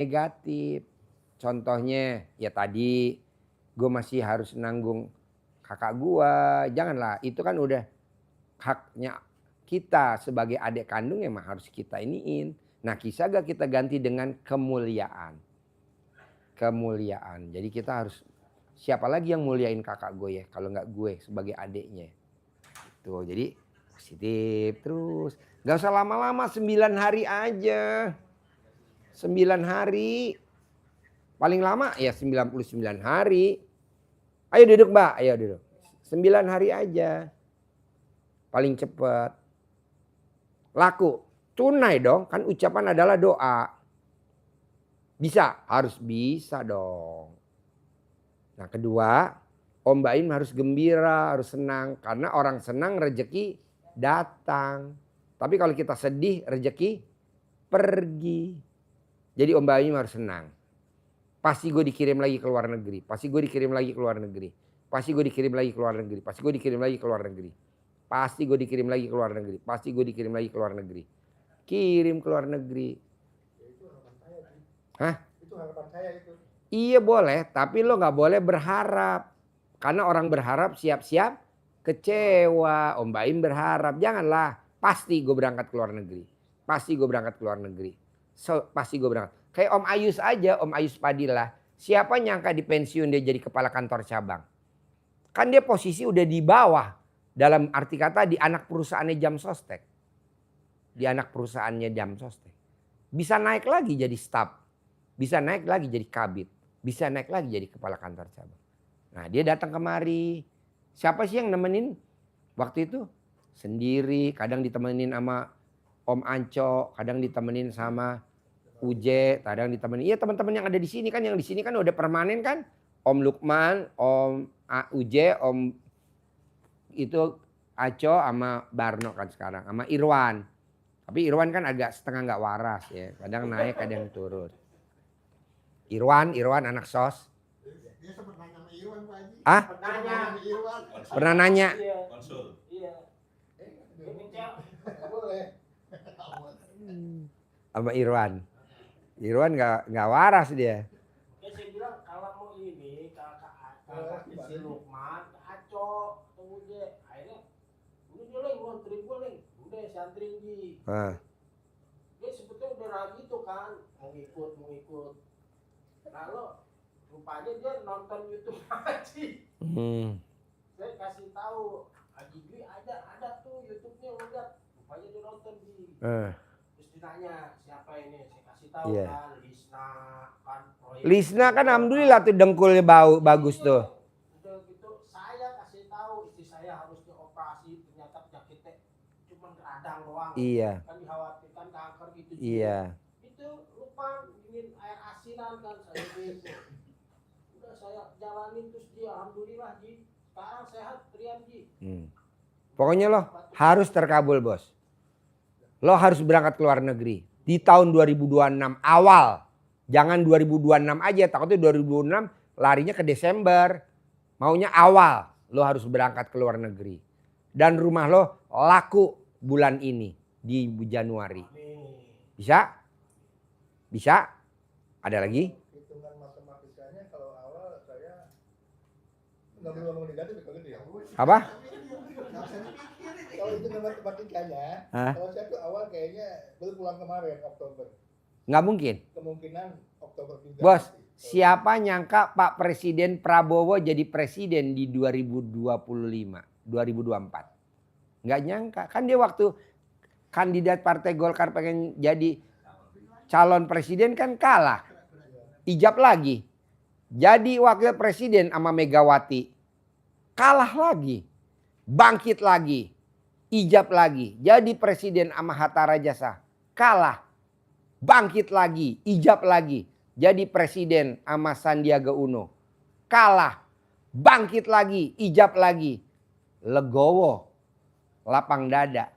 negatif. Contohnya ya tadi gue masih harus nanggung kakak gue. Janganlah, itu kan udah haknya kita sebagai adik kandung emang harus kita iniin. Nah kisah gak kita ganti dengan kemuliaan. Kemuliaan. Jadi kita harus, siapa lagi yang muliain kakak gue ya kalau nggak gue sebagai adiknya. Tuh jadi positif terus. Gak usah lama-lama, 9 hari aja. 9 hari. Paling lama ya 99 hari. Ayo duduk mbak, ayo duduk. 9 hari aja. Paling cepat. Laku. Tunai dong, kan ucapan adalah doa. Bisa? Harus bisa dong. Nah kedua, Om Baim harus gembira, harus senang. Karena orang senang rezeki datang. Tapi kalau kita sedih rezeki pergi. Jadi Om Baim harus senang. Pasti gue dikirim lagi ke luar negeri. Pasti gue dikirim lagi ke luar negeri. Pasti gue dikirim lagi ke luar negeri. Pasti gue dikirim lagi ke luar negeri. Pasti gue dikirim lagi ke luar negeri. Pasti gue dikirim lagi ke luar negeri. Kirim ke luar negeri. Itu harapan saya. Hah? Itu harapan saya itu. Iya boleh, tapi lo gak boleh berharap. Karena orang berharap siap-siap kecewa. Om Baim berharap, janganlah. Pasti gue berangkat ke luar negeri. Pasti gue berangkat ke luar negeri. Pasti gue berangkat. Kayak Om Ayus aja, Om Ayus Padilla. Siapa nyangka di pensiun dia jadi kepala kantor cabang. Kan dia posisi udah di bawah. Dalam arti kata di anak perusahaannya Jam Sostek. Di anak perusahaannya Jam Sostek. Bisa naik lagi jadi staf. Bisa naik lagi jadi kabit. Bisa naik lagi jadi kepala kantor cabang. Nah dia datang kemari. Siapa sih yang nemenin waktu itu? Sendiri, kadang ditemenin sama Om Anco, kadang ditemenin sama Uje, kadang ditemenin. Iya teman-teman yang ada di sini kan, yang di sini kan udah permanen kan. Om Lukman, Om Uje, Om itu Aco sama Barno kan sekarang, sama Irwan. Tapi Irwan kan agak setengah nggak waras ya, kadang naik kadang turun. Irwan anak sos. Dia sempat nanya sama Irwan Pak Haji. Ah? Pernah nanya. Pernah nanya. Konsul. Iya. Boleh. Sama Irwan. Irwan nggak waras dia. Ya saya bilang kalau mau ini kakak si Lukman, Aco, kemudian akhirnya udah dia leng, lu anterin gue leng, udah saya anterin Ji. Dia sebetulnya udah ragu tuh kan, mau ikut. Lalu rupanya dia nonton YouTube Haji. Saya kasih tahu Haji Dwi ada tuh YouTube-nya, lu lihat. Rupanya dia nonton Ji. Terus ditanya siapa ini, saya kasih tahu kan Lisna kan. Lisna kan alhamdulillah tuh dengkulnya bagus tuh. Udah gitu saya kasih tahu istri saya harus dioperasi, ternyata penyakitnya cuma radang doang. Iya. Kan dikhawatirkan kanker gitu. Iya. Itu lupa dingin air asinan kan saya gitu. Udah saya jalanin terus dia alhamdulillah Ji. Sekarang sehat Trian Ji. Pokoknya lo harus terkabul bos. Lo harus berangkat ke luar negeri. Di tahun 2026 awal. Jangan 2026 aja. Takutnya 2026 larinya ke Desember. Maunya awal. Lo harus berangkat ke luar negeri. Dan rumah lo laku bulan ini. Di Januari. Bisa? Bisa? Ada lagi? Hitungan matematikanya kalau awal saya nggak boleh ngomong negatif kalau gitu ya. Apa? Kalau hitungan matematikanya, kalau saya tuh awal kayaknya baru pulang kemarin Oktober. Nggak mungkin. Kemungkinan Oktober juga. Bos, siapa nyangka Pak Presiden Prabowo jadi presiden di 2025, 2024? Nggak nyangka. Kan dia waktu kandidat Partai Golkar pengen jadi calon presiden kan kalah. Ijab lagi. Jadi wakil presiden sama Megawati. Kalah lagi. Bangkit lagi. Ijab lagi. Jadi presiden sama Hatta Rajasa. Kalah. Bangkit lagi. Ijab lagi. Jadi presiden sama Sandiaga Uno. Kalah. Bangkit lagi. Ijab lagi. Legowo. Lapang dada.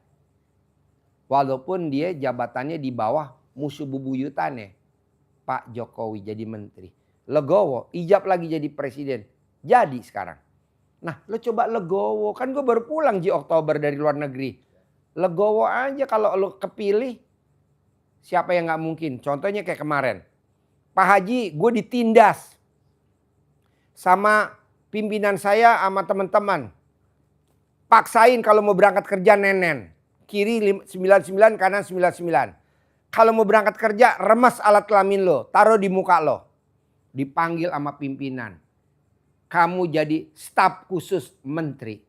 Walaupun dia jabatannya di bawah musuh bubuyutannya. Pak Jokowi jadi menteri. Legowo. Ijab lagi jadi presiden. Jadi sekarang. Nah lo coba legowo. Kan gue baru pulang di Oktober dari luar negeri. Legowo aja kalau lo kepilih. Siapa yang gak mungkin. Contohnya kayak kemarin. Pak Haji, gue ditindas sama pimpinan saya sama teman-teman. Paksain kalau mau berangkat kerja nenen. Kiri 99, kanan 99. Kalau mau berangkat kerja remas alat kelamin lo. Taruh di muka lo. Dipanggil sama pimpinan. Kamu jadi staf khusus menteri.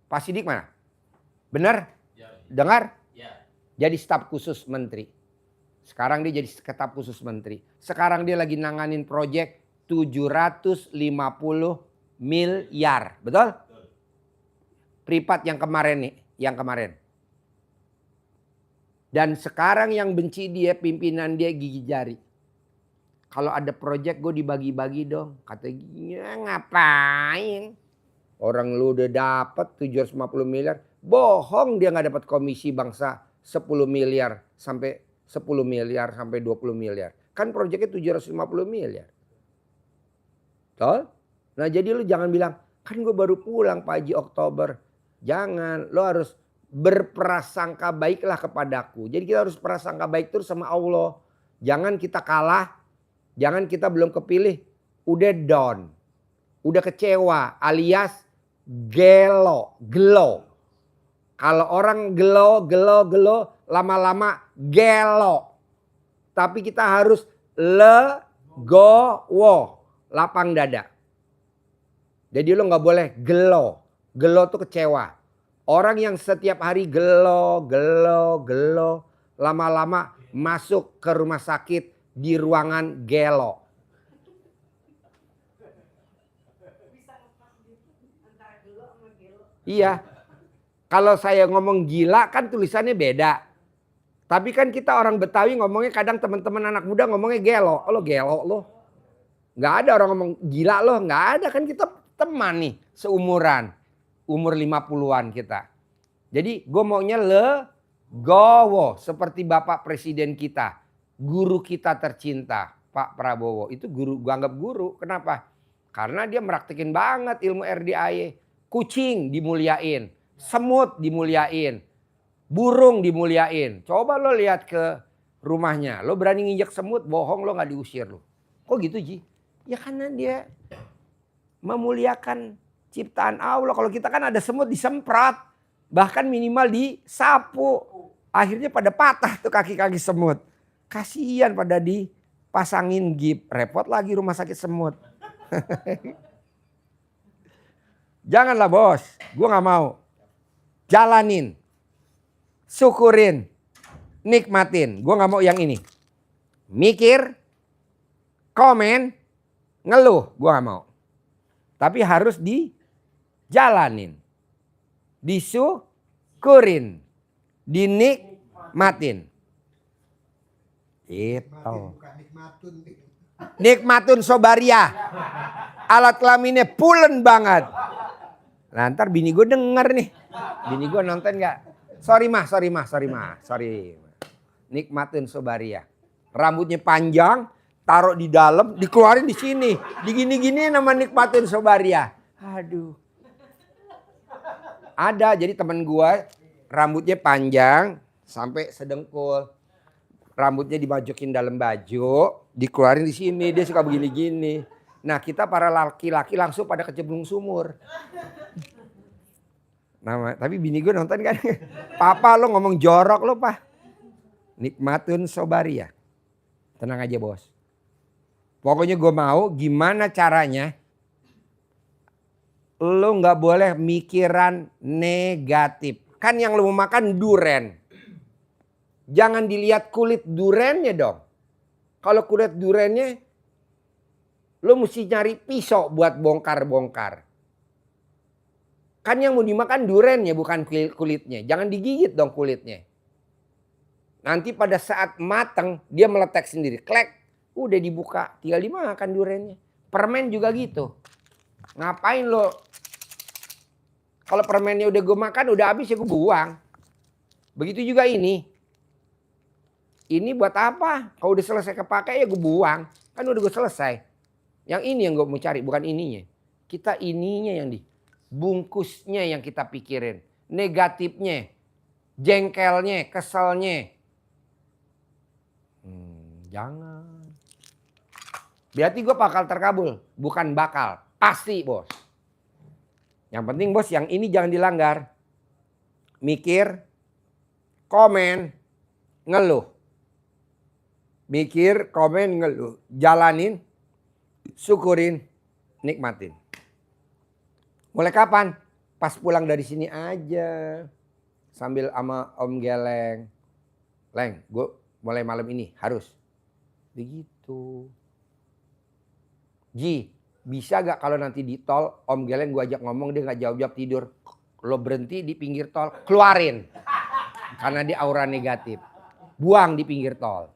Pak Sidik mana? Benar? Ya. Dengar? Ya. Jadi staf khusus menteri. Sekarang dia jadi staf khusus menteri. Sekarang dia lagi nanganin proyek 750 miliar. Betul? Privat yang kemarin nih. Yang kemarin. Dan sekarang yang benci dia, pimpinan dia gigi jari. Kalau ada proyek gue dibagi-bagi dong. Katanya ngapain? Orang lu udah dapat 750 miliar. Bohong dia gak dapat komisi bangsa 10 miliar sampai 10 miliar sampai 20 miliar. Kan proyeknya 750 miliar. Betul? Nah jadi lu jangan bilang, kan gue baru pulang Pak Haji Oktober. Jangan, lu harus berprasangka baiklah kepadaku. Jadi kita harus prasangka baik terus sama Allah. Jangan kita kalah, jangan kita belum kepilih, udah down. Udah kecewa alias gelo. Kalau orang gelo, lama-lama gelo. Tapi kita harus legowo, lapang dada. Jadi lo gak boleh gelo. Gelo tuh kecewa. Orang yang setiap hari gelo, lama-lama masuk ke rumah sakit di ruangan gelo. Iya. Kalau saya ngomong gila kan tulisannya beda. Tapi kan kita orang Betawi ngomongnya kadang teman-teman anak muda ngomongnya gelo. Oh lo gelo lo. Gak ada orang ngomong gila lo. Gak ada, kan kita teman nih seumuran. Umur 50-an kita. Jadi gue maunya legowo. Seperti Bapak Presiden kita. Guru kita tercinta Pak Prabowo. Itu guru, gue anggap guru. Kenapa? Karena dia meraktekin banget ilmu RDAY. Kucing dimuliain. Semut dimuliain. Burung dimuliain. Coba lo lihat ke rumahnya. Lo berani nginjek semut, bohong lo gak diusir lo. Kok gitu Ji? Ya karena dia memuliakan ciptaan Allah. Kalau kita kan ada semut disemprot. Bahkan minimal disapu. Akhirnya pada patah tuh kaki-kaki semut. Kasihan pada dipasangin gip. Repot lagi rumah sakit semut. Janganlah bos. Gue gak mau. Jalanin. Syukurin. Nikmatin. Gue gak mau yang ini. Mikir. Komen. Ngeluh. Gue gak mau. Tapi harus dijalanin. Disyukurin. Dinikmatin. Itu. Nikmatun sobaria. Alat kelaminnya pulen banget. Nah, ntar bini gue denger nih. Bini gue nonton gak? Sorry mah. Nikmatun sobaria. Rambutnya panjang. Taruh di dalam. Dikeluarin di sini. Digini-gini nama nikmatun sobaria. Aduh. Ada, jadi temen gue rambutnya panjang sampai sedengkul. Rambutnya dimajokin dalam baju, dikeluarin di sini, dia suka begini-gini. Nah, kita para laki-laki langsung pada kecemplung sumur. Nah, tapi bini gue nonton kan, papa lo ngomong jorok lo Pak. Nikmatun sobaria. Tenang aja bos. Pokoknya gue mau gimana caranya lo gak boleh mikiran negatif. Kan yang lo mau makan duren. Jangan dilihat kulit durennya dong. Kalau kulit durennya lo mesti nyari pisau buat bongkar-bongkar. Kan yang mau dimakan durennya bukan kulitnya. Jangan digigit dong kulitnya. Nanti pada saat mateng dia meletek sendiri. Klek. Udah dibuka. Tinggal dimakan durennya. Permen juga gitu. Ngapain lo? Kalau permennya udah gue makan udah habis ya gue buang. Begitu juga ini. Ini buat apa? Kalau udah selesai kepakai ya gue buang. Kan udah gue selesai. Yang ini yang gue mau cari bukan ininya. Kita ininya yang bungkusnya yang kita pikirin. Negatifnya. Jengkelnya, keselnya. Jangan. Berarti gue bakal terkabul. Bukan bakal. Pasti bos. Yang penting bos yang ini jangan dilanggar. Mikir, komen, ngeluh. Mikir, komen, ngeluh. Jalanin, syukurin, nikmatin. Mulai kapan? Pas pulang dari sini aja. Sambil sama Om Geleng. Leng, gue mulai malam ini harus. Begitu. Ji, bisa gak kalau nanti di tol Om Geleng gue ajak ngomong dia gak jawab-jawab tidur. Lo berhenti di pinggir tol, keluarin. Karena dia aura negatif. Buang di pinggir tol.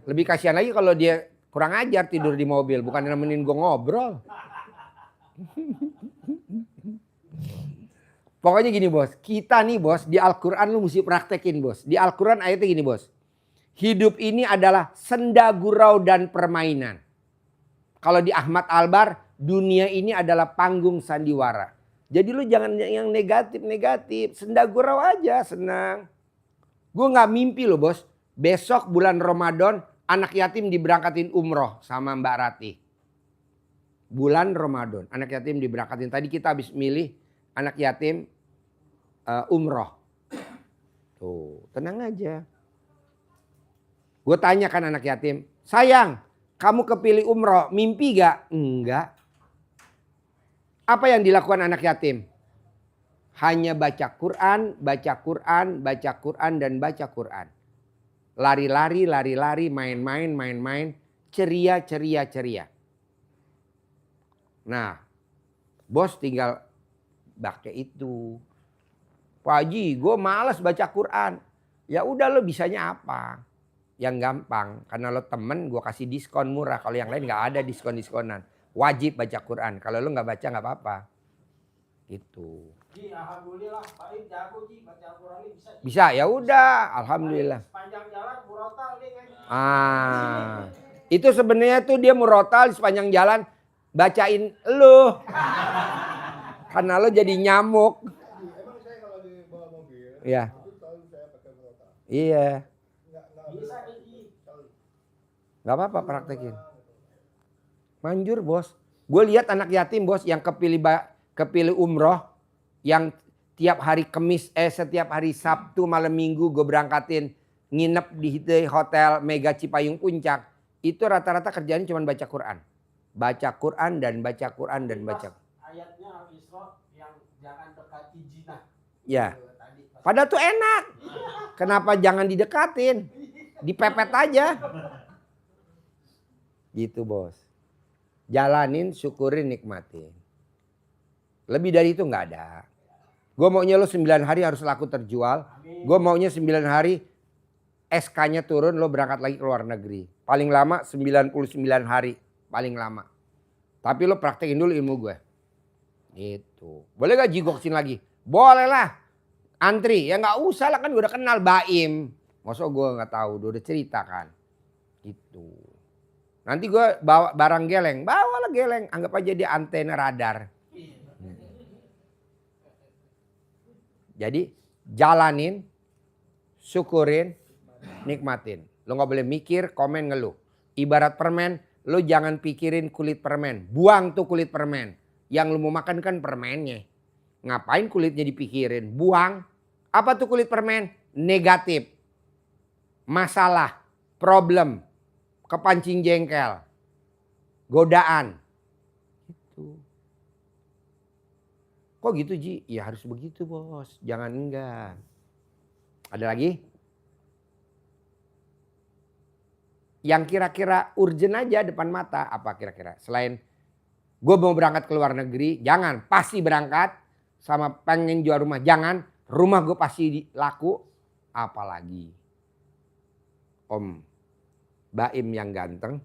Lebih kasihan lagi kalau dia kurang ajar tidur di mobil. Bukan nemenin gue ngobrol. Pokoknya gini bos. Kita nih bos di Al-Quran lu mesti praktekin bos. Di Al-Quran ayatnya gini bos. Hidup ini adalah senda gurau dan permainan. Kalau di Ahmad Albar, dunia ini adalah panggung sandiwara. Jadi lu jangan yang negatif-negatif. Senda gurau aja, senang. Gue gak mimpi loh bos. Besok bulan Ramadan, anak yatim diberangkatin umroh sama Mbak Rati. Bulan Ramadan, anak yatim diberangkatin. Tadi kita habis milih anak yatim umroh. Tuh, tenang aja. Gue tanyakan anak yatim, sayang, kamu kepilih umroh, mimpi gak? Enggak. Apa yang dilakukan anak yatim? Hanya baca Quran, baca Quran, baca Quran, dan baca Quran. Lari-lari, lari-lari, main-main, main-main, ceria, ceria, ceria. Nah, bos tinggal pakai itu. Pak Haji, gue malas baca Quran. Ya udah lo bisanya apa? Yang gampang, karena lo temen gue kasih diskon murah. Kalau yang lain gak ada diskon-diskonan. Wajib baca Quran. Kalau lo gak baca gak apa-apa. Gitu. Ji, alhamdulillah Pak Im jago Ji baca Al-Quran ini bisa. Bisa ya udah, alhamdulillah. Sepanjang jalan murotal nih kan. Itu sebenarnya tuh dia murotal di sepanjang jalan bacain lo. Karena lo jadi nyamuk. Emang saya kalau di bawah mobil, Iya. itu selalu saya pakai murotal. Iya. Bisa nih Ji. Gak apa-apa praktekin. Manjur bos. Gue lihat anak yatim bos yang kepilih umroh. Yang tiap hari Kamis, setiap hari Sabtu malam Minggu gue berangkatin. Nginep di hotel Mega Cipayung Puncak. Itu rata-rata kerjanya cuma baca Quran. Baca Quran dan baca Quran dan baca. Ayatnya Al-Isra yang jangan dekati jinah. Ya. Padahal tuh enak. Kenapa jangan didekatin? Dipepet aja. Gitu bos. Jalanin, syukurin, nikmatin. Lebih dari itu nggak ada. Gue maunya lo 9 hari harus laku terjual. Gue maunya 9 hari SK-nya turun lo berangkat lagi ke luar negeri. Paling lama 99 hari. Paling lama. Tapi lo praktekin dulu ilmu gue. Gitu. Boleh gak jigoksin lagi? Boleh lah. Antri. Ya gak usah lah kan gue udah kenal Baim. Masa gue gak tahu. Udah cerita kan. Gitu. Nanti gue bawa barang geleng. Bawalah geleng. Anggap aja dia antena radar. Jadi jalanin, syukurin, nikmatin. Lo gak boleh mikir, komen, ngeluh. Ibarat permen, lo jangan pikirin kulit permen. Buang tuh kulit permen. Yang lo mau makan kan permennya. Ngapain kulitnya dipikirin? Buang. Apa tuh kulit permen? Negatif. Masalah, problem, kepancing jengkel, godaan. Gitu. Kok gitu Ji? Ya harus begitu bos. Jangan enggak. Ada lagi? Yang kira-kira urgent aja depan mata. Apa kira-kira? Selain gue mau berangkat ke luar negeri. Jangan. Pasti berangkat. Sama pengen jual rumah. Jangan. Rumah gue pasti laku. Apalagi Om Baim yang ganteng.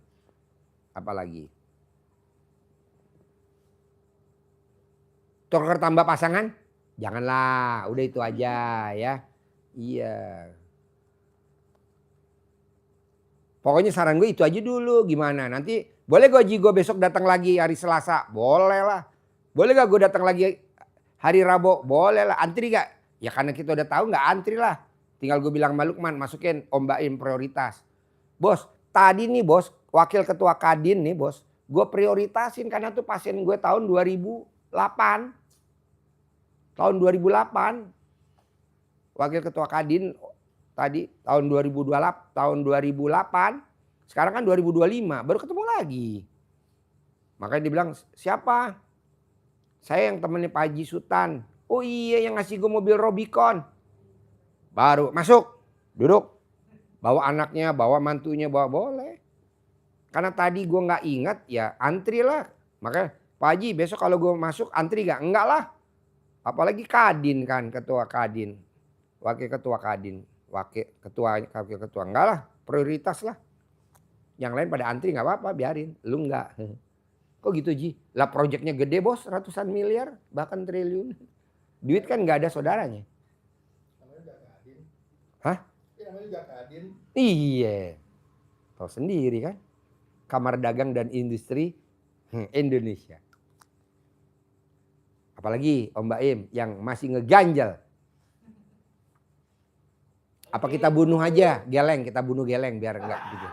Apalagi tuker tambah pasangan? Janganlah, udah itu aja ya. Iya. Pokoknya saran gue itu aja dulu. Gimana? Nanti boleh gue besok datang lagi hari Selasa? Boleh lah. Boleh gak gue datang lagi hari Rabu? Boleh lah. Antri gak? Ya karena kita udah tahu gak antri lah. Tinggal gue bilang sama Lukman masukin Om Baim prioritas. Bos, tadi nih bos, wakil ketua Kadin nih bos, gue prioritasin karena tuh pasien gue tahun 2008. Tahun 2008. Wakil ketua Kadin tadi tahun 2028, tahun 2008. Sekarang kan 2025, baru ketemu lagi. Makanya dibilang, siapa? Saya yang temennya Pak Haji Sultan. Oh iya, yang ngasih gue mobil Robicon. Baru masuk, duduk. Bawa anaknya, bawa mantunya, bawa boleh. Karena tadi gue gak ingat, ya antri lah. Makanya Pak Haji besok kalau gue masuk antri gak? Enggak lah. Apalagi Kadin kan, ketua Kadin. Wakil ketua Kadin. Wakil ketua. Enggak lah, prioritas lah. Yang lain pada antri gak apa-apa, biarin. Lu enggak. Kok gitu Ji? Lah proyeknya gede bos, ratusan miliar, bahkan triliun. Duit kan gak ada saudaranya. Namanya juga Kadin. Hah? Namanya juga Kadin. Iya. Tahu sendiri kan. Kamar Dagang dan Industri Indonesia. Apalagi Om Baim yang masih ngeganjal. Apa kita bunuh aja Geleng, kita bunuh Geleng biar enggak gitu.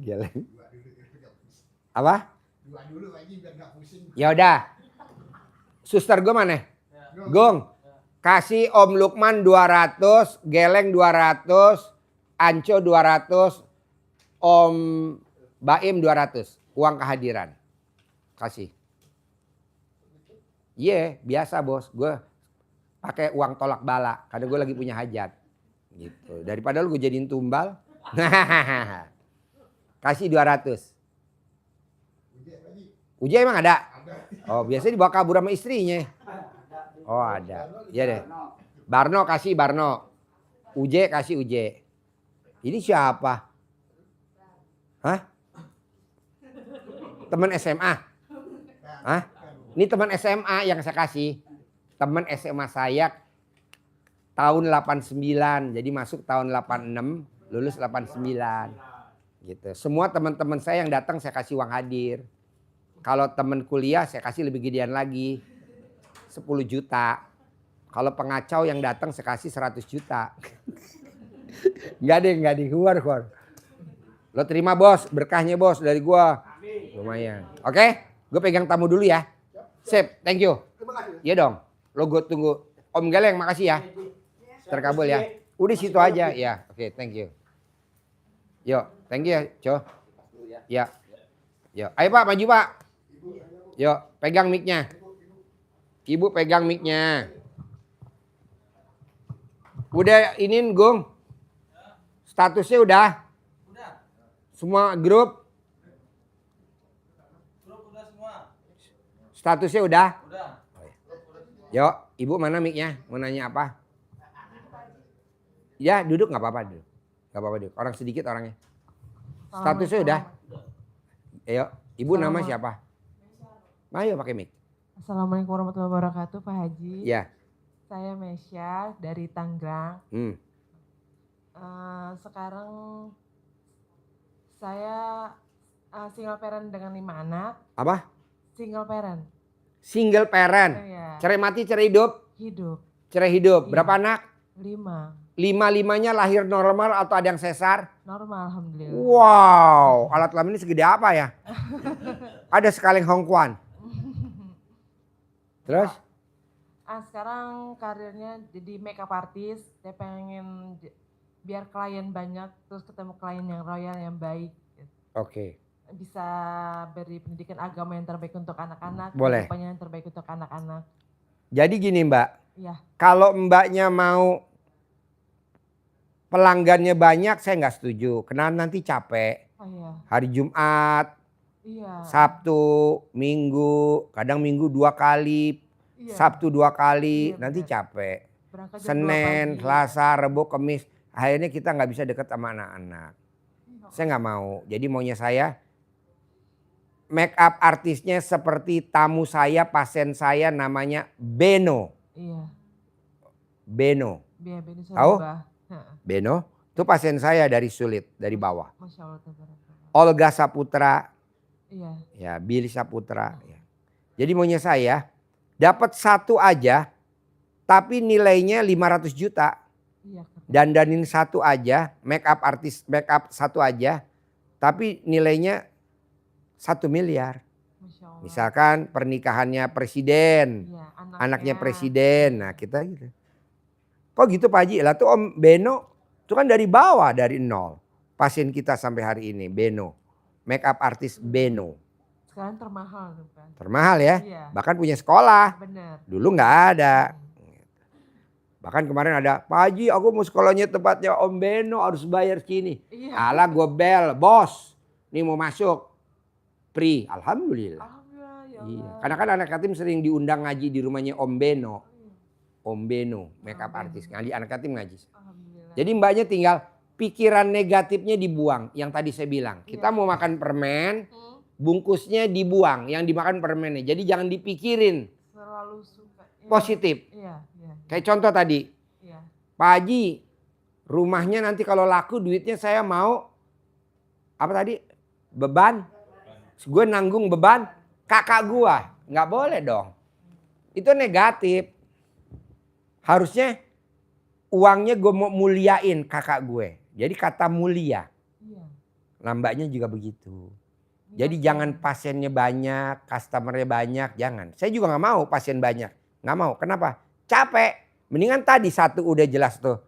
Geleng. Apa? Dua dulu lagi biar nggak pusing. Ya udah. Suster gue mana? Gong. Kasih Om Lukman 200, Geleng 200, Anco 200, Om Baim 200. Uang kehadiran. Kasih. Iya, biasa bos. Gue pakai uang tolak bala karena gue lagi punya hajat. Gitu. Daripada lu gue jadiin tumbal. Kasih 200. Uji emang ada? Oh biasanya dibawa kabur sama istrinya. Oh ada. Iya deh. Barno kasih Barno. Uje kasih Uje. Ini siapa? Hah? Teman SMA? Hah? Ini teman SMA yang saya kasih. Teman SMA saya tahun 89. Jadi masuk tahun 86. Lulus 89. Gitu. Semua teman-teman saya yang datang saya kasih uang hadir. Kalau teman kuliah saya kasih lebih gedean lagi. 10 juta. Kalau pengacau yang datang saya kasih 100 juta. Enggak deh, keluar. Lo terima bos, berkahnya bos dari gua. Lumayan. Oke, gue pegang tamu dulu ya. Sip, thank you. Iya dong. Lo gue tunggu. Om Geleng makasih ya. Terkabul ya. Udah situ aja ya. Oke, thank you. Yuk, thank you ya, Co. Ya. Yuk, ayo Pak, maju Pak. Yuk, pegang mic-nya. Ibu pegang mic-nya. Udah iniin Gung. Statusnya udah? Udah. Semua grup? Grup udah semua. Statusnya udah? Udah. Yuk, Ibu mana mic-nya? Mau nanya apa? Ya, duduk nggak apa-apa duduk. Nggak apa-apa duduk. Orang sedikit orangnya. Statusnya udah? Ayo, Ibu nama siapa? Ayo pakai mic. Assalamualaikum warahmatullahi wabarakatuh Pak Haji. Ya. Saya Mesya dari Tangerang. Sekarang saya single parent dengan 5 anak. Apa? Single parent. Single parent. Ya. Cerai mati, cerai hidup? Hidup. Cerai hidup. Iya. Berapa anak? 5. 5-5-nya lahir normal atau ada yang sesar? Normal alhamdulillah. Wow, alat kelamin ini segede apa ya? Ada sekaleng Hongkuan. Terus? Sekarang karirnya jadi makeup artist. Saya pengen biar klien banyak, terus ketemu klien yang royal, yang baik. Oke. Bisa beri pendidikan agama yang terbaik untuk anak-anak. Boleh. Kehidupan yang terbaik untuk anak-anak. Jadi gini Mbak. Iya. Kalau Mbaknya mau pelanggannya banyak, saya nggak setuju. Karena nanti capek. Oh iya. Hari Jumat, Iya. Sabtu, Minggu, kadang Minggu 2 kali, Iya. Sabtu 2 kali, Iya, nanti benar. capek. Berangkat jam 2 Senin, pagi. Selasa, Rabu, Kamis, akhirnya kita nggak bisa deket sama anak-anak. Saya nggak mau. Jadi maunya saya make up artisnya seperti tamu saya, pasien saya namanya Beno. Iya. Beno. Biar Beni Tahu? Sorubah. Beno itu pasien saya dari Sulit, dari bawah. Masya Allah. Tabarakallah. Olga Saputra, Iya. ya Billy Saputra. Ya. Jadi maunya saya dapat 1 aja, tapi nilainya 500 juta. Iya, keren. Dandanin satu aja, make up artis, make up satu aja, tapi nilainya 1 miliar. Masya Allah. Misalkan pernikahannya presiden, Iya, anaknya presiden, nah kita gitu. Kok gitu Pak Haji? Lah tuh Om Beno, itu kan dari bawah, dari nol. Pasien kita sampai hari ini, Beno. Make up artis Beno. Sekarang termahal tuh Pak. Termahal ya, Iya, bahkan punya sekolah. bener. Dulu nggak ada. Bahkan kemarin ada, Pak Haji aku mau sekolahnya tempatnya Om Beno harus bayar segini. Iya. Alah gue bel, bos. Nih mau masuk. Free, alhamdulillah. Alhamdulillah, ya Iya. Allah. Karena kan anak yatim sering diundang ngaji di rumahnya Om Beno. Om Beno, makeup Om Beno. artis. Ngaji anak yatim ngaji. Alhamdulillah. Jadi mbaknya tinggal pikiran negatifnya dibuang. Yang tadi saya bilang. Kita Iya. mau makan permen, bungkusnya dibuang. Yang dimakan permennya. Jadi jangan dipikirin Selalu suka. Iya. positif. Iya, iya. Kayak contoh tadi. Iya. Pak Haji, rumahnya nanti kalau laku duitnya saya mau. Apa tadi? Beban. Gue nanggung beban kakak gua. Nggak boleh dong. Itu negatif. Harusnya uangnya gue mau muliain kakak gue. Jadi kata mulia. Iya. Nambahnya juga begitu. Iya, Jadi Pak. jangan pasiennya banyak, customernya banyak. Jangan. Saya juga nggak mau pasien banyak. Nggak mau. Kenapa? Capek. Mendingan tadi satu udah jelas tuh.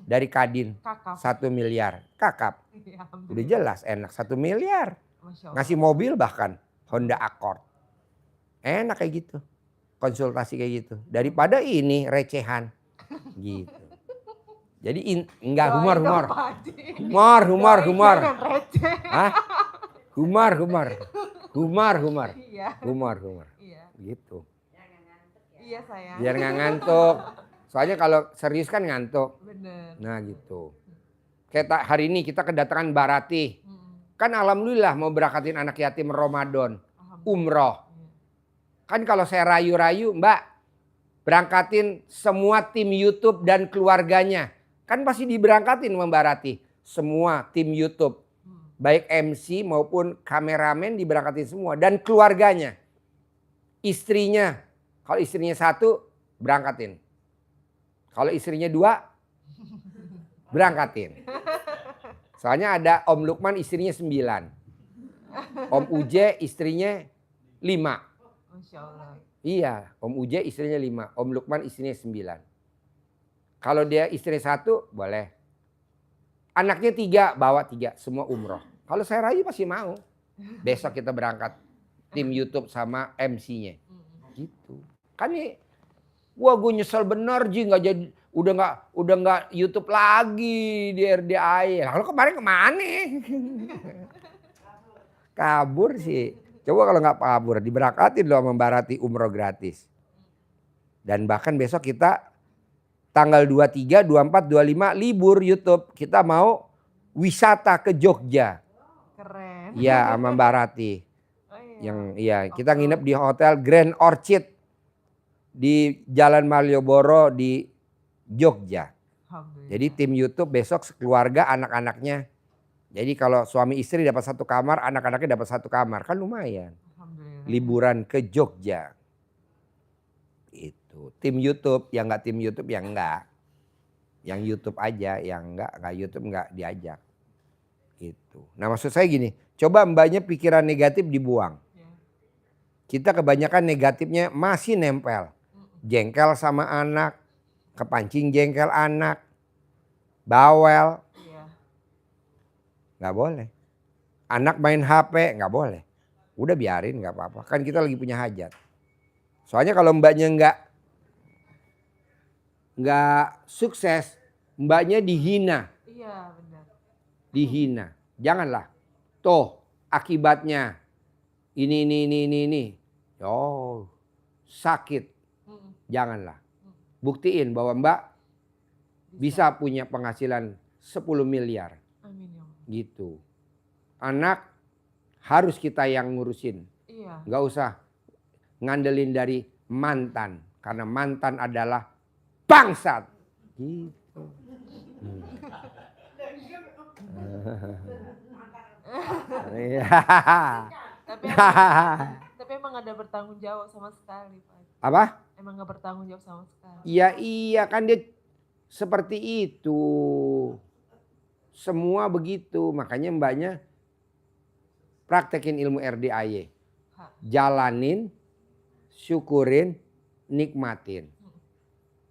Dari Kadin. Kakak. 1 miliar. Kakap. Iya, Udah alhamdulillah. jelas enak 1 miliar. Masya Allah. Ngasih mobil bahkan. Honda Accord. Enak kayak gitu. Konsultasi kayak gitu. Daripada ini recehan. Gitu. Jadi enggak Doain humor. dong, Pak Haji. Humor. Doain jangan receh. Hah? Humor. Iya. Humor. Iya. Gitu. Iya sayang. Biar nggak ngantuk. Soalnya kalau serius kan ngantuk. Bener. Nah gitu. Kayak hari ini kita kedatangan Barati. Mm-mm. Kan alhamdulillah mau berangkatin anak yatim Ramadan. Alhamdulillah. Umroh. Iya. Kan kalau saya rayu-rayu, Mbak, berangkatin semua tim YouTube dan keluarganya. Kan pasti diberangkatin sama Mbak Rati. Semua tim YouTube. Baik MC maupun kameramen diberangkatin semua. Dan keluarganya. Istrinya. Kalau istrinya 1, berangkatin. Kalau istrinya 2, berangkatin. Soalnya ada Om Lukman istrinya 9. Om Uje istrinya 5. Masya Allah. Iya, Om Uje istrinya 5, Om Lukman istrinya 9. Kalau dia istrinya 1, boleh. Anaknya 3, bawa 3, semua umroh. Kalau saya rayu pasti mau. Besok kita berangkat tim YouTube sama MC-nya. Gitu. Kan nih, wah gue nyesel bener Ji, nggak jadi, udah nggak YouTube lagi di RDI. Lalu kemarin kemana? Kabur sih. Coba kalau nggak kabur, diberangkatin loh sama Mbak Rati umroh gratis. Dan bahkan besok kita tanggal 23, 24, 25 libur YouTube. Kita mau wisata ke Jogja. Keren. Iya sama Mbak Rati. Oh, iya. Yang iya kita nginep di Hotel Grand Orchid di Jalan Malioboro di Jogja. Alhamdulillah. Jadi tim YouTube besok sekeluarga anak-anaknya. Jadi kalau suami istri dapat 1 kamar, anak-anaknya dapat 1 kamar. Kan lumayan. Alhamdulillah. Liburan ke Jogja. Itu. Tim YouTube, yang enggak tim YouTube yang enggak. Yang YouTube aja, yang enggak YouTube enggak diajak. Itu. Nah maksud saya gini, coba mbaknya pikiran negatif dibuang. Ya. Kita kebanyakan negatifnya masih nempel. Jengkel sama anak, kepancing jengkel anak, bawel. Iya. Nggak boleh. Anak main HP nggak boleh. Udah biarin nggak apa-apa. Kan kita lagi punya hajat. Soalnya kalau mbaknya nggak sukses, mbaknya dihina. Iya benar. Dihina. Janganlah. Tuh akibatnya ini. Oh sakit. Janganlah. Buktiin bahwa mbak bisa punya penghasilan 10 miliar. Amin ya Allah. Gitu. Anak harus kita yang ngurusin. Iya. Nggak usah ngandelin dari mantan. Karena mantan adalah bangsat. Gitu. Tapi emang ada bertanggung jawab sama sekali Pak. Apa? Emang gak bertanggung jawab sama sekali. Iya kan dia Seperti itu. Semua begitu. Makanya mbaknya praktekin ilmu RDAY. Jalanin, syukurin, nikmatin.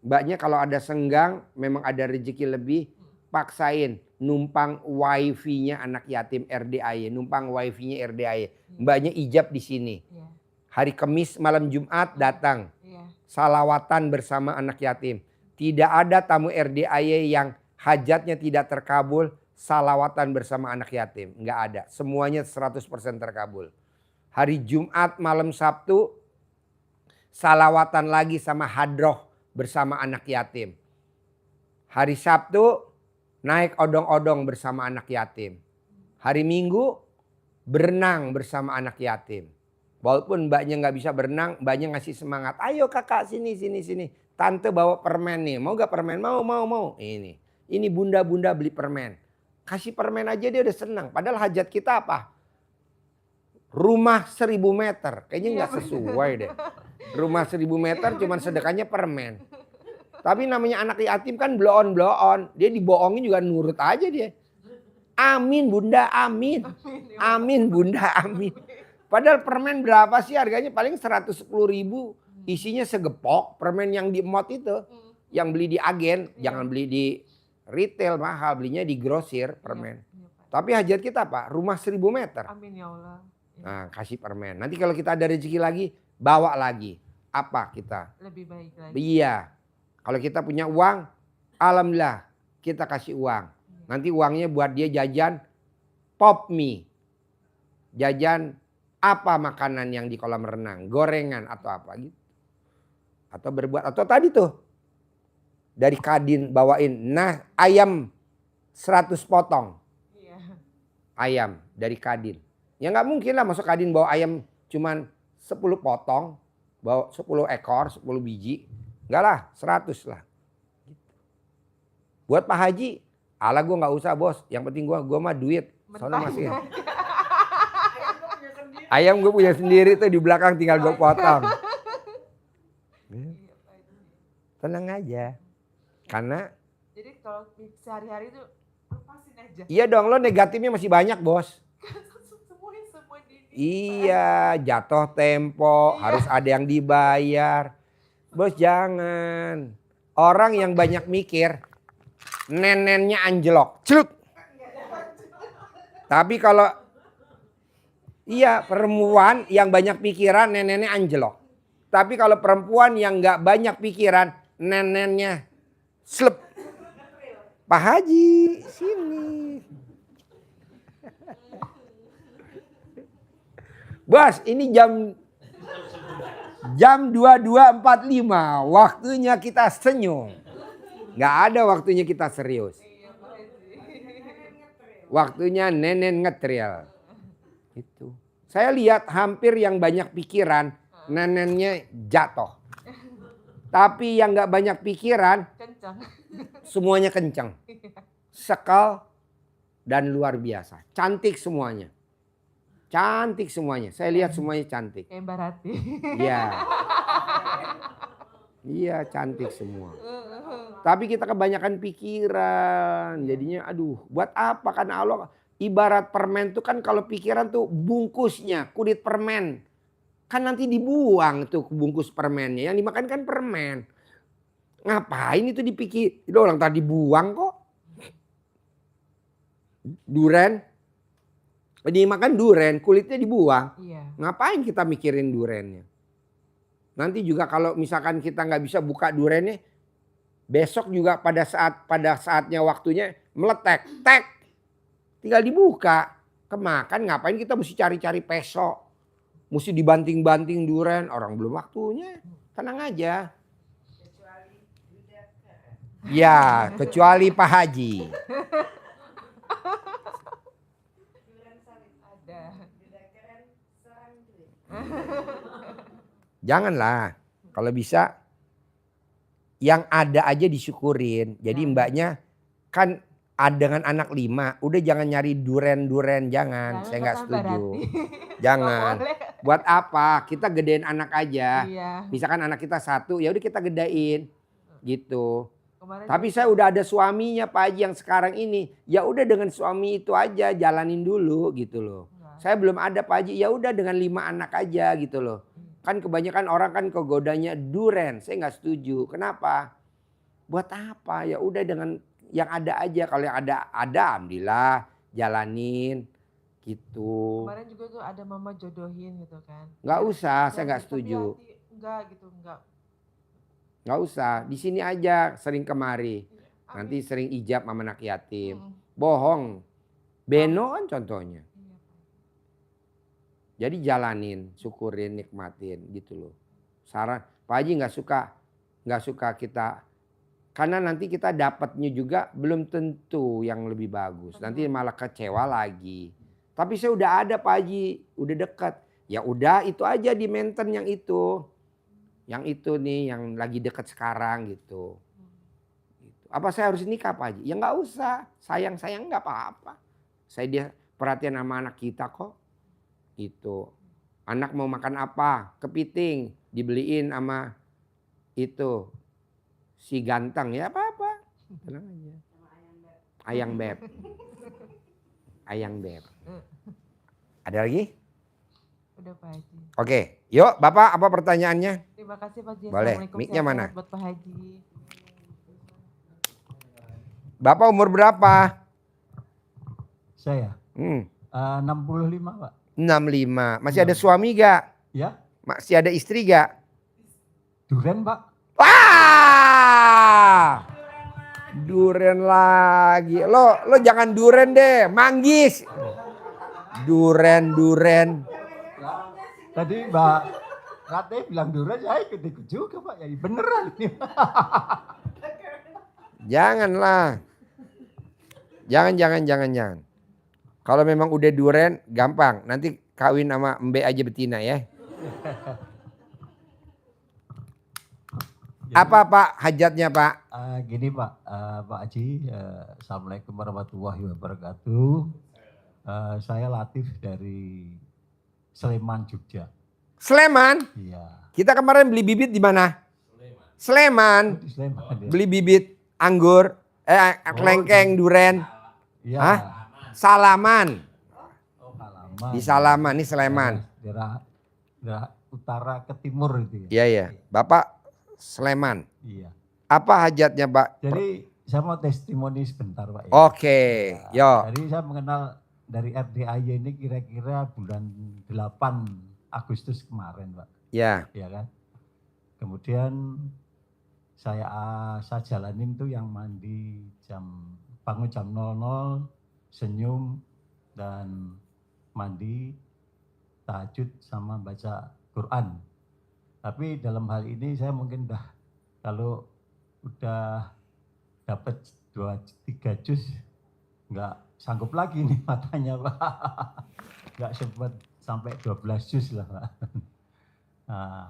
Mbaknya kalau ada senggang, memang ada rezeki lebih, paksain numpang wifi-nya anak yatim RDAY, numpang wifi-nya RDAY. Mbaknya ijab di sini. Hari Kamis malam Jumat datang. Salawatan bersama anak yatim. Tidak ada tamu RDAY yang hajatnya tidak terkabul, salawatan bersama anak yatim. Enggak ada. Semuanya 100% terkabul. Hari Jumat malam Sabtu, salawatan lagi sama hadroh bersama anak yatim. Hari Sabtu, naik odong-odong bersama anak yatim. Hari Minggu, berenang bersama anak yatim. Walaupun mbaknya nggak bisa berenang, mbaknya ngasih semangat. Ayo kakak sini. Tante bawa permen nih. Mau gak permen? Mau. Ini bunda beli permen. Kasih permen aja dia udah senang. Padahal hajat kita apa? Rumah 1000 meter. Kayaknya nggak sesuai deh. Rumah 1000 meter cuman sedekahnya permen. Tapi namanya anak yatim kan blow on. Dia dibohongin juga nurut aja dia. Amin bunda, amin. Amin bunda, amin. Padahal permen berapa sih harganya? Paling 110.000. Isinya segepok. Permen yang di mall itu. Yang beli di agen. Jangan beli di retail mahal. Belinya di grosir permen. Tapi hajat kita apa? Rumah 1000 meter. Amin ya Allah. Nah kasih permen. Nanti kalau kita ada rezeki lagi. Bawa lagi. Apa kita? Lebih baik lagi. Iya. Kalau kita punya uang. Alhamdulillah. Kita kasih uang. Nanti uangnya buat dia jajan. Pop mie. Jajan apa makanan yang di kolam renang. Gorengan atau apa gitu. Atau berbuat. Atau tadi tuh. Dari Kadin bawain. Nah ayam 100 potong. Iya. Ayam dari Kadin. Ya nggak mungkin lah masuk Kadin bawa ayam cuman 10 potong. Bawa 10 ekor, 10 biji. Enggak lah, 100 lah. Buat Pak Haji, ala gue nggak usah bos. Yang penting gue mah duit. Soalnya masih. Ayam gue punya sendiri tuh di belakang tinggal gue potong. Tenang aja. Karena. Jadi kalau sehari-hari itu lepasin aja. Iya dong, lo negatifnya masih banyak bos. Semua di Iya, jatuh tempo, harus ada yang dibayar. Bos jangan. Orang yang banyak mikir, nenennya anjlok. Celuk. Tapi kalau iya perempuan yang banyak pikiran, nenennya anjlok. Tapi kalau perempuan yang nggak banyak pikiran, nenennya slep. Pak Haji, sini. Bos, ini jam 22.45. Waktunya kita senyum. Nggak ada waktunya kita serius. Waktunya nenen ngetril. Itu. Saya lihat hampir yang banyak pikiran, nenennya jatuh. Tapi yang nggak banyak pikiran, kencang. semuanya kencang. Sekal dan luar biasa. Cantik semuanya. Cantik semuanya. Saya lihat semuanya cantik. Kayak Mbak Rati. Iya. Iya cantik semua. Tapi kita kebanyakan pikiran. Jadinya aduh buat apa kan Allah. Ibarat permen tuh kan kalau pikiran tuh bungkusnya kulit permen. Kan nanti dibuang tuh bungkus permennya. Yang dimakan kan permen. Ngapain itu dipikir. Itu orang tadi buang kok. Duren. Dimakan duren, kulitnya dibuang. Iya. Ngapain kita mikirin durennya? Nanti juga kalau misalkan kita nggak bisa buka durennya, besok juga pada saatnya waktunya meletek, tek, tinggal dibuka, kemakan. Ngapain kita mesti cari-cari peso, mesti dibanting-banting duren, orang belum waktunya, tenang aja. Ya, kecuali Pak Haji. Janganlah, kalau bisa yang ada aja disyukurin. Jadi mbaknya kan dengan anak 5, udah jangan nyari duren-duren, jangan. Saya nggak setuju. Jangan. Buat apa? Kita gedein anak aja. Iya. Misalkan anak kita 1, ya udah kita gedein, gitu. Kemarin Tapi juga- saya udah ada suaminya Pak Haji yang sekarang ini. Ya udah dengan suami itu aja jalanin dulu gitu loh. Enggak. Saya belum ada Pak Haji, ya udah dengan 5 anak aja gitu loh. Kan kebanyakan orang kan kegodanya duren, saya nggak setuju. Kenapa? Buat apa? Ya udah dengan yang ada aja. Kalau yang ada alhamdulillah jalanin gitu. Kemarin juga tuh ada mama jodohin gitu kan. Nggak usah, saya Dan nggak tapi setuju. hati enggak gitu, enggak. Nggak usah, di sini aja sering kemari. Amin. Nanti sering ijab sama anak yatim. Mm. Bohong. Beno kan contohnya. Iya, Pak. Jadi jalanin, syukurin, nikmatin gitu loh. Saran, Pak Haji nggak suka kita, karena nanti kita dapatnya juga belum tentu yang lebih bagus. Nanti malah kecewa lagi. Tapi saya udah ada Pak Haji, udah dekat. Ya udah itu aja di maintain yang itu. Yang itu nih yang lagi dekat sekarang gitu. Apa saya harus nikah Pak Haji? Ya nggak usah, sayang nggak apa-apa. Saya dia perhatian sama anak kita kok. Itu anak mau makan apa? Kepiting dibeliin sama itu si ganteng ya apa-apa. Tenang aja. Ayang beb. Ayang beb. Ada lagi? Udah Pak Haji. Oke, yuk Bapak apa pertanyaannya? Terima kasih Pak Haji. Boleh. Assalamualaikum, Mic-nya sehat-sehat mana? buat Pak Haji. Bapak umur berapa? Saya 65 Pak. 65. Masih ada suami gak? Ya, Masih ada istri gak? duren Pak. Wah! Duren lagi. Lo jangan duren deh, manggis. Duren. Tadi Mbak Rate bilang duren, saya ikut-ikut juga Pak. Ya beneran ini. Janganlah. Jangan. Kalau memang udah duren, gampang. Nanti kawin sama Mbe aja betina ya. Apa Pak hajatnya Pak? Gini Pak, Pak Haji, Assalamualaikum warahmatullahi wabarakatuh. Saya Latif dari Sleman, Jogja. Sleman? Iya. Kita kemarin beli bibit di mana? Sleman. Di Sleman. Ya. Beli bibit anggur, kelengkeng, duren. Iya. Hah? Salaman. Oh, Halaman. Di Salaman, ini Sleman. Daerah utara ke timur itu ya. Iya. Bapak Sleman. Iya. Apa hajatnya Pak? Jadi saya mau testimoni sebentar Pak. Ya. Oke, yo. Jadi saya mengenal dari RDAY ini kira-kira bulan 8 Agustus kemarin Pak. Ya. Ya kan. Kemudian saya jalanin tuh yang mandi bangun jam 00, senyum dan mandi, tahajud sama baca Quran. Tapi dalam hal ini saya mungkin kalau udah dapat 2-3 juz nggak sanggup lagi nih matanya Pak. Nggak sempat sampai 12 juz lah Pak. Nah,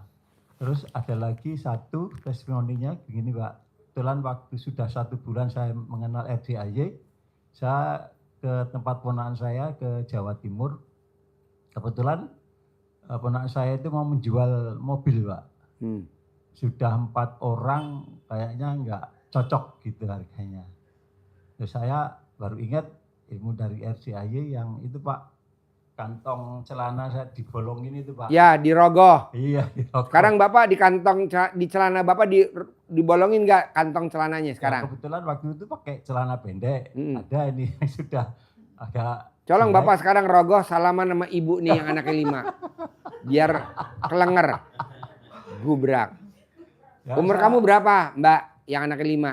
terus ada lagi satu testimoninya begini Pak. Kebetulan waktu sudah 1 bulan saya mengenal RDAY, saya ke tempat ponakan saya ke Jawa Timur. Kebetulan ponakan saya itu mau menjual mobil Pak. Sudah 4 orang kayaknya nggak cocok gitu harganya. Terus saya baru ingat ilmu dari RDAY yang itu Pak, kantong celana saya dibolongin itu Pak. Ya, dirogoh. Iya. Sekarang Bapak di celana Bapak dibolongin nggak kantong celananya sekarang? Ya, kebetulan waktu itu pakai celana pendek. Ada ini yang sudah agak. Colong jelek. Bapak sekarang rogoh salaman sama ibu nih yang anaknya 5. Biar kelenger. Gubrak. Ya, Umur saya- kamu berapa Mbak yang anaknya 5?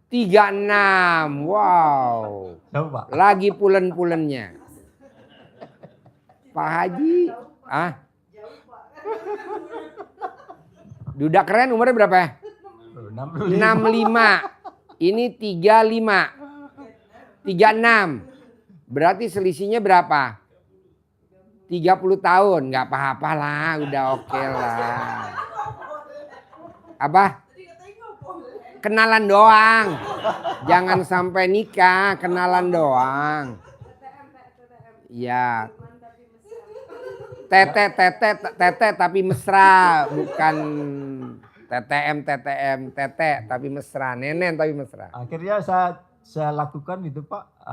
36. Wow. Tahu Pak. Lagi pulen-pulennya. Pak Haji. Duda keren umurnya berapa ya? 65. Ini 35. 36. Berarti selisihnya berapa? 30 tahun. Nggak apa-apa lah. Udah oke lah. Apa? Kenalan doang. Jangan sampai nikah. Kenalan doang. Ya. Tete tapi mesra. Bukan TTM, tete tapi mesra, nenen tapi mesra. Akhirnya saya lakukan itu Pak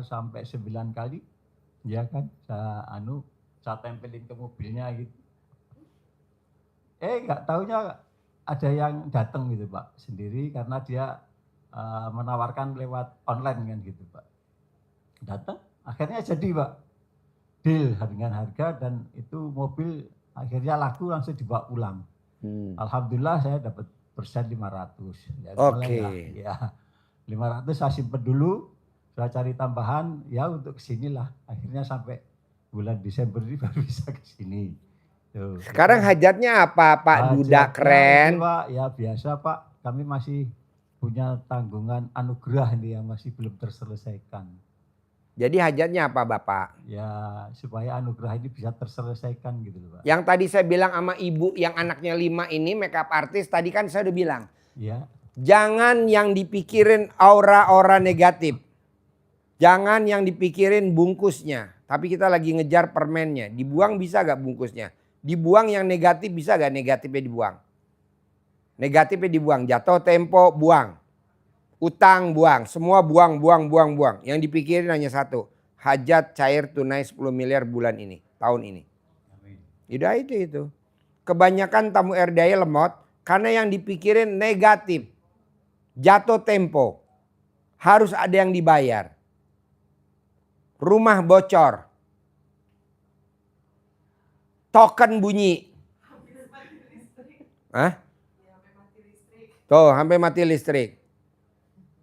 sampai 9 kali, ya kan? Saya tempelin ke mobilnya gitu. Nggak taunya ada yang datang gitu Pak sendiri karena dia menawarkan lewat online kan gitu Pak. Datang, akhirnya jadi Pak. Deal dengan harga dan itu mobil akhirnya laku langsung dibawa pulang. Alhamdulillah saya dapat persen 500. Ya, Oke. Ya, 500 saya simpen dulu, saya cari tambahan ya untuk kesinilah. Akhirnya sampai bulan Desember ini baru bisa kesini. Tuh. Sekarang hajatnya apa Pak Duda keren? Ini, Pak, ya biasa Pak, kami masih punya tanggungan anugerah ini yang masih belum terselesaikan. Jadi hajatnya apa Bapak? Ya supaya anugerah ini bisa terselesaikan gitu loh Pak. Yang tadi saya bilang sama ibu yang anaknya 5 ini makeup artist, tadi kan saya udah bilang. Ya. Jangan yang dipikirin aura-aura negatif. Jangan yang dipikirin bungkusnya. Tapi kita lagi ngejar permennya. Dibuang bisa gak bungkusnya? Dibuang yang negatif bisa gak negatifnya dibuang? Negatifnya dibuang. Jatuh tempo buang. Utang buang. Semua buang. Yang dipikirin hanya satu. Hajat cair tunai 10 miliar bulan ini. Tahun ini. Udah itu. Kebanyakan tamu RDI lemot. Karena yang dipikirin negatif. Jatuh tempo. Harus ada yang dibayar. Rumah bocor. Token bunyi. Hah? Tuh sampai mati listrik.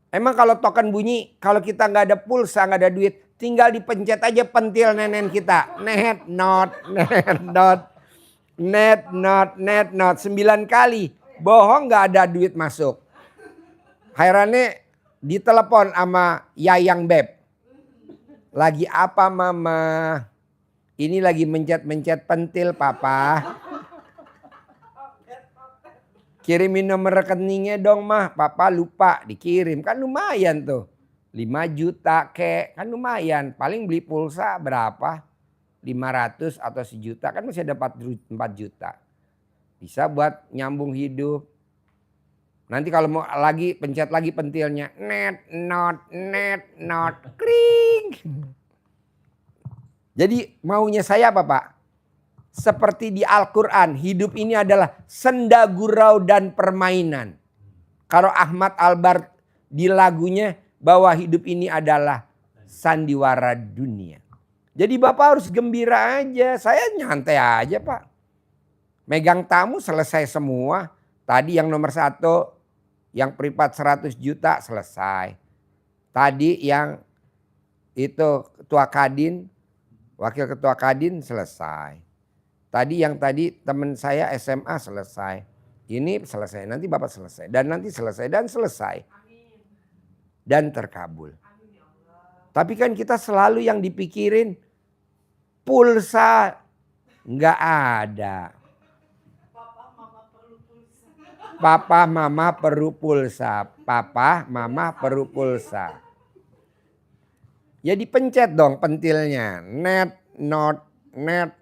Emang kalau token bunyi, kalau kita nggak ada pulsa, nggak ada duit, tinggal dipencet aja pentil nenen kita. Net not. 9 kali. Bohong nggak ada duit masuk. Herannya ditelepon sama Yayang Beb. Lagi apa Mama? Ini lagi mencet-mencet pentil Papa. Kirimin nomor rekeningnya dong Mah. Papa lupa dikirim. Kan lumayan tuh. 5 juta kek. Kan lumayan. Paling beli pulsa berapa? 500 atau 1 juta. Kan masih ada 4 juta. Bisa buat nyambung hidup. Nanti kalau mau lagi pencet lagi pentilnya. Net not. Kring. Jadi maunya saya apa Pak? Seperti di Al-Quran, hidup ini adalah senda gurau dan permainan. Kalau Ahmad Albar di lagunya bahwa hidup ini adalah sandiwara dunia. Jadi Bapak harus gembira aja, saya nyantai aja Pak. Megang tamu selesai semua. Tadi yang nomor 1, yang privat 100 juta selesai. Tadi yang itu ketua Kadin, wakil ketua Kadin selesai. Tadi teman saya SMA selesai. Ini selesai, nanti Bapak selesai. Dan nanti selesai dan selesai. Dan terkabul. Tapi kan kita selalu yang dipikirin pulsa. Nggak ada. Papa mama perlu pulsa. Papa mama perlu pulsa. Ya dipencet dong pentilnya. Net not. Net.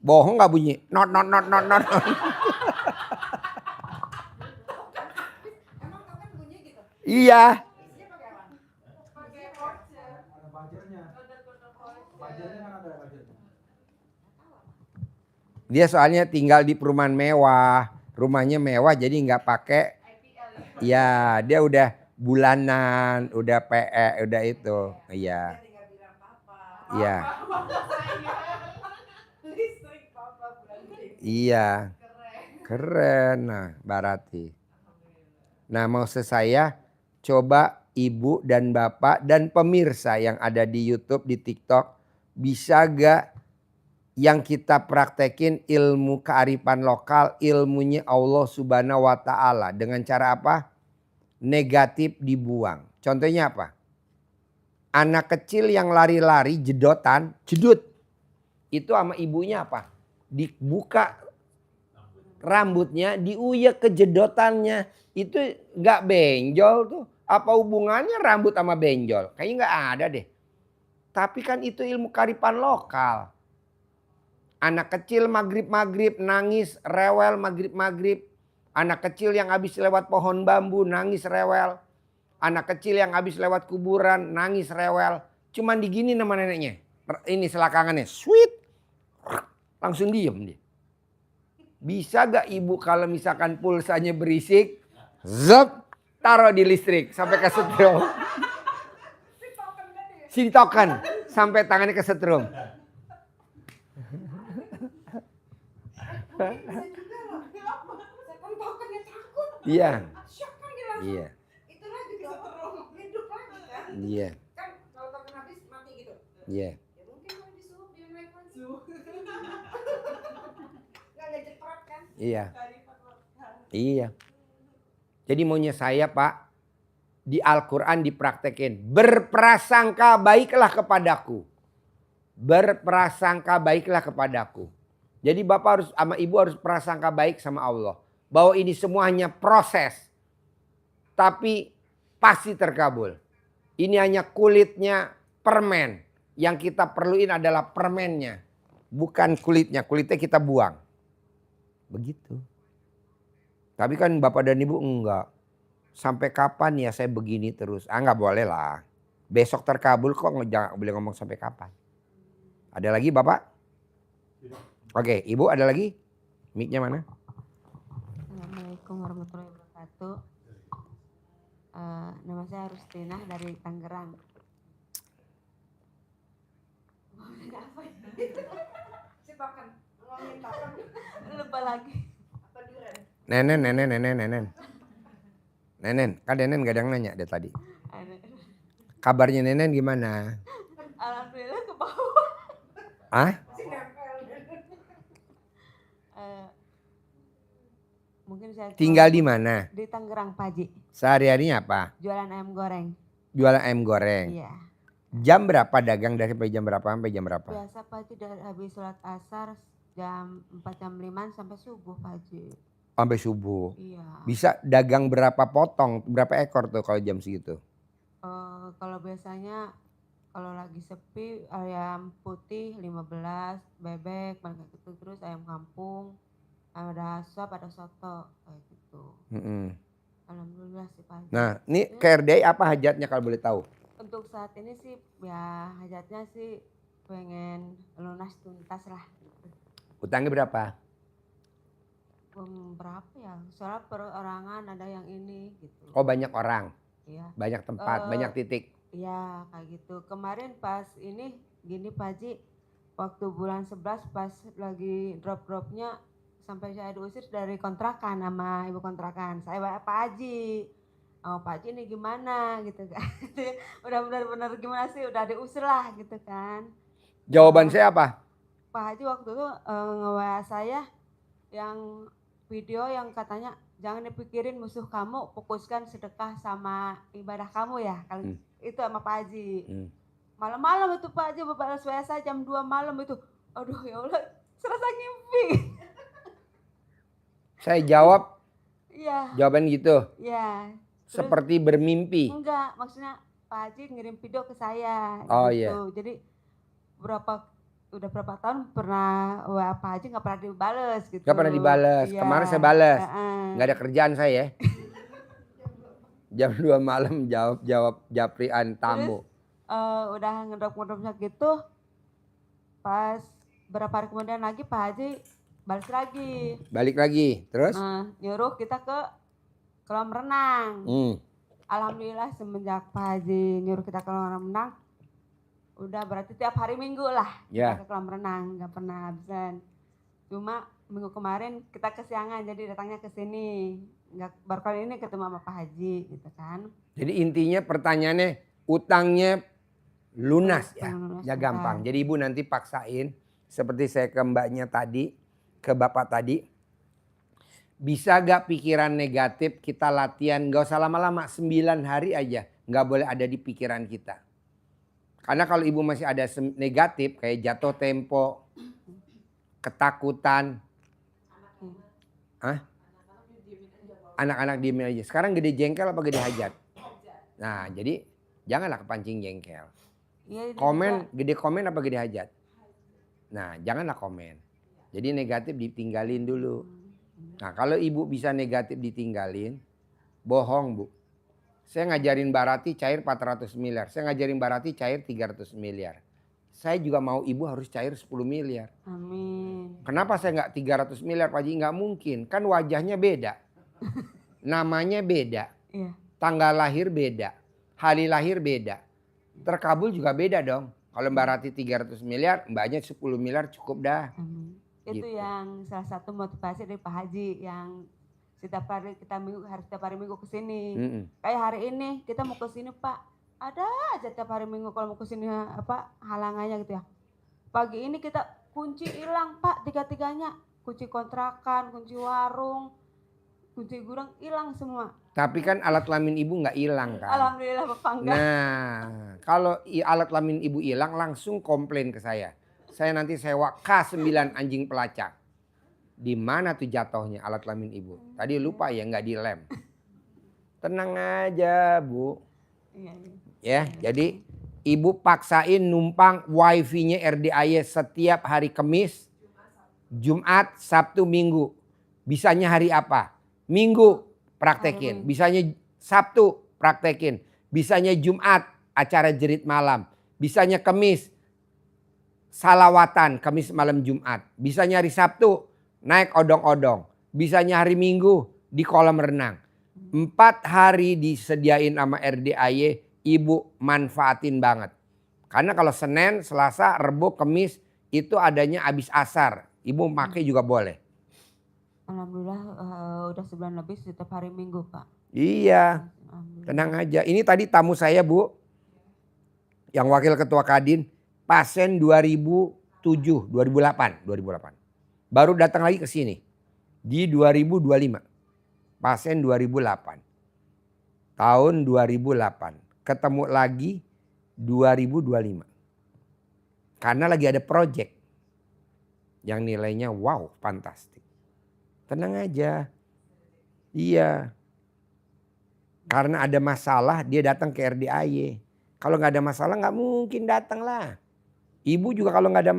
Bohong gak bunyi? Not. Emang token bunyi gitu? Iya. Isinya pakai apa? Pakai voucher. Ada budgetnya. Budgetnya kan ada budgetnya. Dia soalnya tinggal di perumahan mewah. Rumahnya mewah jadi nggak pakai. IPL ya? Ya dia udah bulanan, udah PE, udah itu. Iya. Dia tinggal bilang papa. Iya. Listrik papa berarti. Iya. Keren. Keren. Nah, Barati. Nah, maksud saya coba ibu dan bapak dan pemirsa yang ada di YouTube, di TikTok, bisa gak yang kita praktekin ilmu kearifan lokal, ilmunya Allah Subhanahu wa Ta'ala. Dengan cara apa? Negatif dibuang. Contohnya apa? Anak kecil yang lari-lari jedotan, jedut. Itu sama ibunya apa? Dibuka rambutnya, diuyek ke jedotannya. Itu gak benjol tuh. Apa hubungannya rambut sama benjol? Kayaknya gak ada deh. Tapi kan itu ilmu kearifan lokal. Anak kecil maghrib nangis rewel maghrib. Anak kecil yang habis lewat pohon bambu nangis rewel. Anak kecil yang habis lewat kuburan nangis rewel. Cuman digini sama neneknya. Ini selakangannya. Sweet. Langsung diem dia. Bisa gak ibu kalau misalkan pulsanya berisik. Zep. Taruh di listrik sampai kesetrum. Si token. Sampai tangannya kesetrum. Iya. Iya. Itu lagi kalau hidup lagi kan. Iya. Kan kalau token habis mati gitu. Iya. Ya mungkin kalau disuruh dia naik lagi. Nggak ngejepret kan. Iya. Iya. Jadi maunya saya Pak, di Al-Quran dipraktekin. Berprasangka baiklah kepadaku. Berprasangka baiklah kepadaku. Jadi Bapak harus sama Ibu harus prasangka baik sama Allah. Bahwa ini semua hanya proses. Tapi pasti terkabul. Ini hanya kulitnya permen. Yang kita perluin adalah permennya. Bukan kulitnya. Kulitnya kita buang. Begitu. Tapi kan Bapak dan Ibu enggak. Sampai kapan ya saya begini terus? Enggak boleh lah. Besok terkabul kok jangan boleh ngomong sampai kapan. Ada lagi Bapak? Oke, Ibu ada lagi? Mic-nya mana? Assalamualaikum warahmatullahi wabarakatuh. Nama saya Rustina dari Tangerang. Si token ngomongin token Lupa lagi. apa duren? Nenen, kan Nenen gak ada yang nanya deh tadi. Ada. Kabarnya Nenen gimana? Alhamdulillah ke bawah. Hah? Si nempel. Mungkin saya Tinggal di mana? di Tangerang Pak Haji. Sehari-harinya apa? Jualan ayam goreng. Jualan ayam goreng. Iya. Jam berapa dagang dari jam berapa sampai jam berapa? Biasa Pak Haji dari habis sholat asar jam 4 jam 5 sampai subuh Pak Haji. Sampai subuh. Iya. Bisa dagang berapa potong? Berapa ekor tuh kalau jam segitu? Kalau biasanya kalau lagi sepi ayam putih 15, bebek, banyak gitu, terus ayam kampung, ada sop, ada soto kayak gitu. Alhamdulillah sih Pak Haji. Nah, ini KRDI apa hajatnya kalau boleh tahu? Untuk saat ini sih ya hajatnya sih pengen lunas tuntas lah. Utangnya berapa? Berapa ya? Soalnya perorangan ada yang ini gitu. Oh banyak orang, Iya. banyak tempat, banyak titik. Iya kayak gitu. Kemarin pas ini gini Pak Haji, waktu bulan 11 pas lagi drop-dropnya sampai saya diusir dari kontrakan sama ibu kontrakan. Saya Pak Haji. Oh Pak Haji ini gimana gitu kan. Udah benar-benar gimana sih udah diusir lah gitu kan. Jawaban saya apa? Pak Haji waktu itu nge-WA saya yang video yang katanya jangan dipikirin musuh kamu, fokuskan sedekah sama ibadah kamu ya. Kalau itu sama Pak Haji. Malam-malam itu Pak Haji balas WA saya jam 2 malam itu. Aduh ya Allah, serasa ngimpi. Saya jawab, Iya. jawaban gitu. Iya. Terus, Seperti bermimpi. enggak, maksudnya Pak Haji ngirim video ke saya. Oh, gitu. iya. Jadi udah berapa tahun pernah WA Pak Haji nggak pernah dibales gitu. Gak pernah dibales. Iya. Kemarin saya balas. Heeh. Gak ada kerjaan saya. Jam 2 malam jawab japrian tamu. Udah ngedrop-ngedropnya gitu. Pas berapa hari kemudian lagi Pak Haji balik lagi. Balik lagi, terus? Nyuruh kita ke kolam renang. Alhamdulillah semenjak Pak Haji nyuruh kita ke kolam renang, udah berarti tiap hari Minggu lah Ya. kita ke kolam renang, nggak pernah habisan. Cuma minggu kemarin kita kesiangan jadi datangnya ke sini. Baru kali ini ketemu sama Pak Haji gitu kan. Jadi intinya pertanyaannya utangnya lunas ya. Lunas, Ya lunas. gampang. Jadi ibu nanti paksain seperti saya ke mbaknya tadi, ke bapak tadi. Bisa gak pikiran negatif kita latihan, gak usah lama-lama, 9 hari aja. Gak boleh ada di pikiran kita. Karena kalau ibu masih ada negatif kayak jatuh tempo, ketakutan. Hah? Anak-anak diemin aja. Sekarang gede jengkel apa gede hajat? Nah jadi janganlah kepancing jengkel. Iya, Komen, gede komen apa gede hajat? Nah janganlah komen. Jadi negatif ditinggalin dulu. Nah kalau ibu bisa negatif ditinggalin, bohong bu. Saya ngajarin Mbak Rati cair 400 miliar. Saya ngajarin Mbak Rati cair 300 miliar. Saya juga mau ibu harus cair 10 miliar. Amin. Kenapa saya nggak 300 miliar Pak Haji? Nggak mungkin. Kan wajahnya beda. Namanya beda. Iya. Tanggal lahir beda. Hari lahir beda. Terkabul juga beda dong. Kalau Mbak Rati 300 miliar, mbaknya 10 miliar cukup dah. Amin. Itu Gitu. yang salah satu motivasi dari Pak Haji yang setiap hari kita harus setiap hari minggu kesini. Kayak hari ini kita mau kesini Pak, ada aja tiap hari minggu kalau mau kesini halangannya gitu ya. Pagi ini kita kunci hilang Pak, tiga-tiganya, kunci kontrakan, kunci warung, kunci gudang hilang semua. Tapi kan alat kelamin ibu nggak hilang kan. Alhamdulillah Bapak enggak. Nah kalau alat kelamin ibu hilang langsung komplain ke saya. Saya nanti sewa K9 anjing pelacak. Di mana tuh jatuhnya alat kelamin ibu? Tadi lupa ya nggak dilem. Tenang aja bu. Iya, iya. Ya jadi ibu paksain numpang wifi-nya RDAY setiap hari Kamis, Jumat, Sabtu, Minggu. Bisanya hari apa? Minggu praktekin. Bisanya Sabtu praktekin. Bisanya Jumat acara jerit malam. Bisanya Kamis salawatan Kamis malam Jumat. Bisanya hari Sabtu naik odong-odong. Bisanya hari Minggu di kolam renang. 4 hari disediain sama RDAY, ibu manfaatin banget. Karena kalau Senin, Selasa, Rebo, Kamis itu adanya abis asar. Ibu pakai juga boleh. Alhamdulillah udah sebulan lebih setiap hari Minggu Pak. Iya, Alhamdulillah. tenang aja. Ini tadi tamu saya bu, yang wakil ketua Kadin, pasien 2007, 2008. Baru datang lagi ke sini di 2025. Pasien 2008. Tahun 2008. Ketemu lagi 2025. Karena lagi ada project yang nilainya wow, fantastik. Tenang aja. Iya. Karena ada masalah dia datang ke RDAY. Kalau nggak ada masalah nggak mungkin datang lah. Ibu juga kalau nggak ada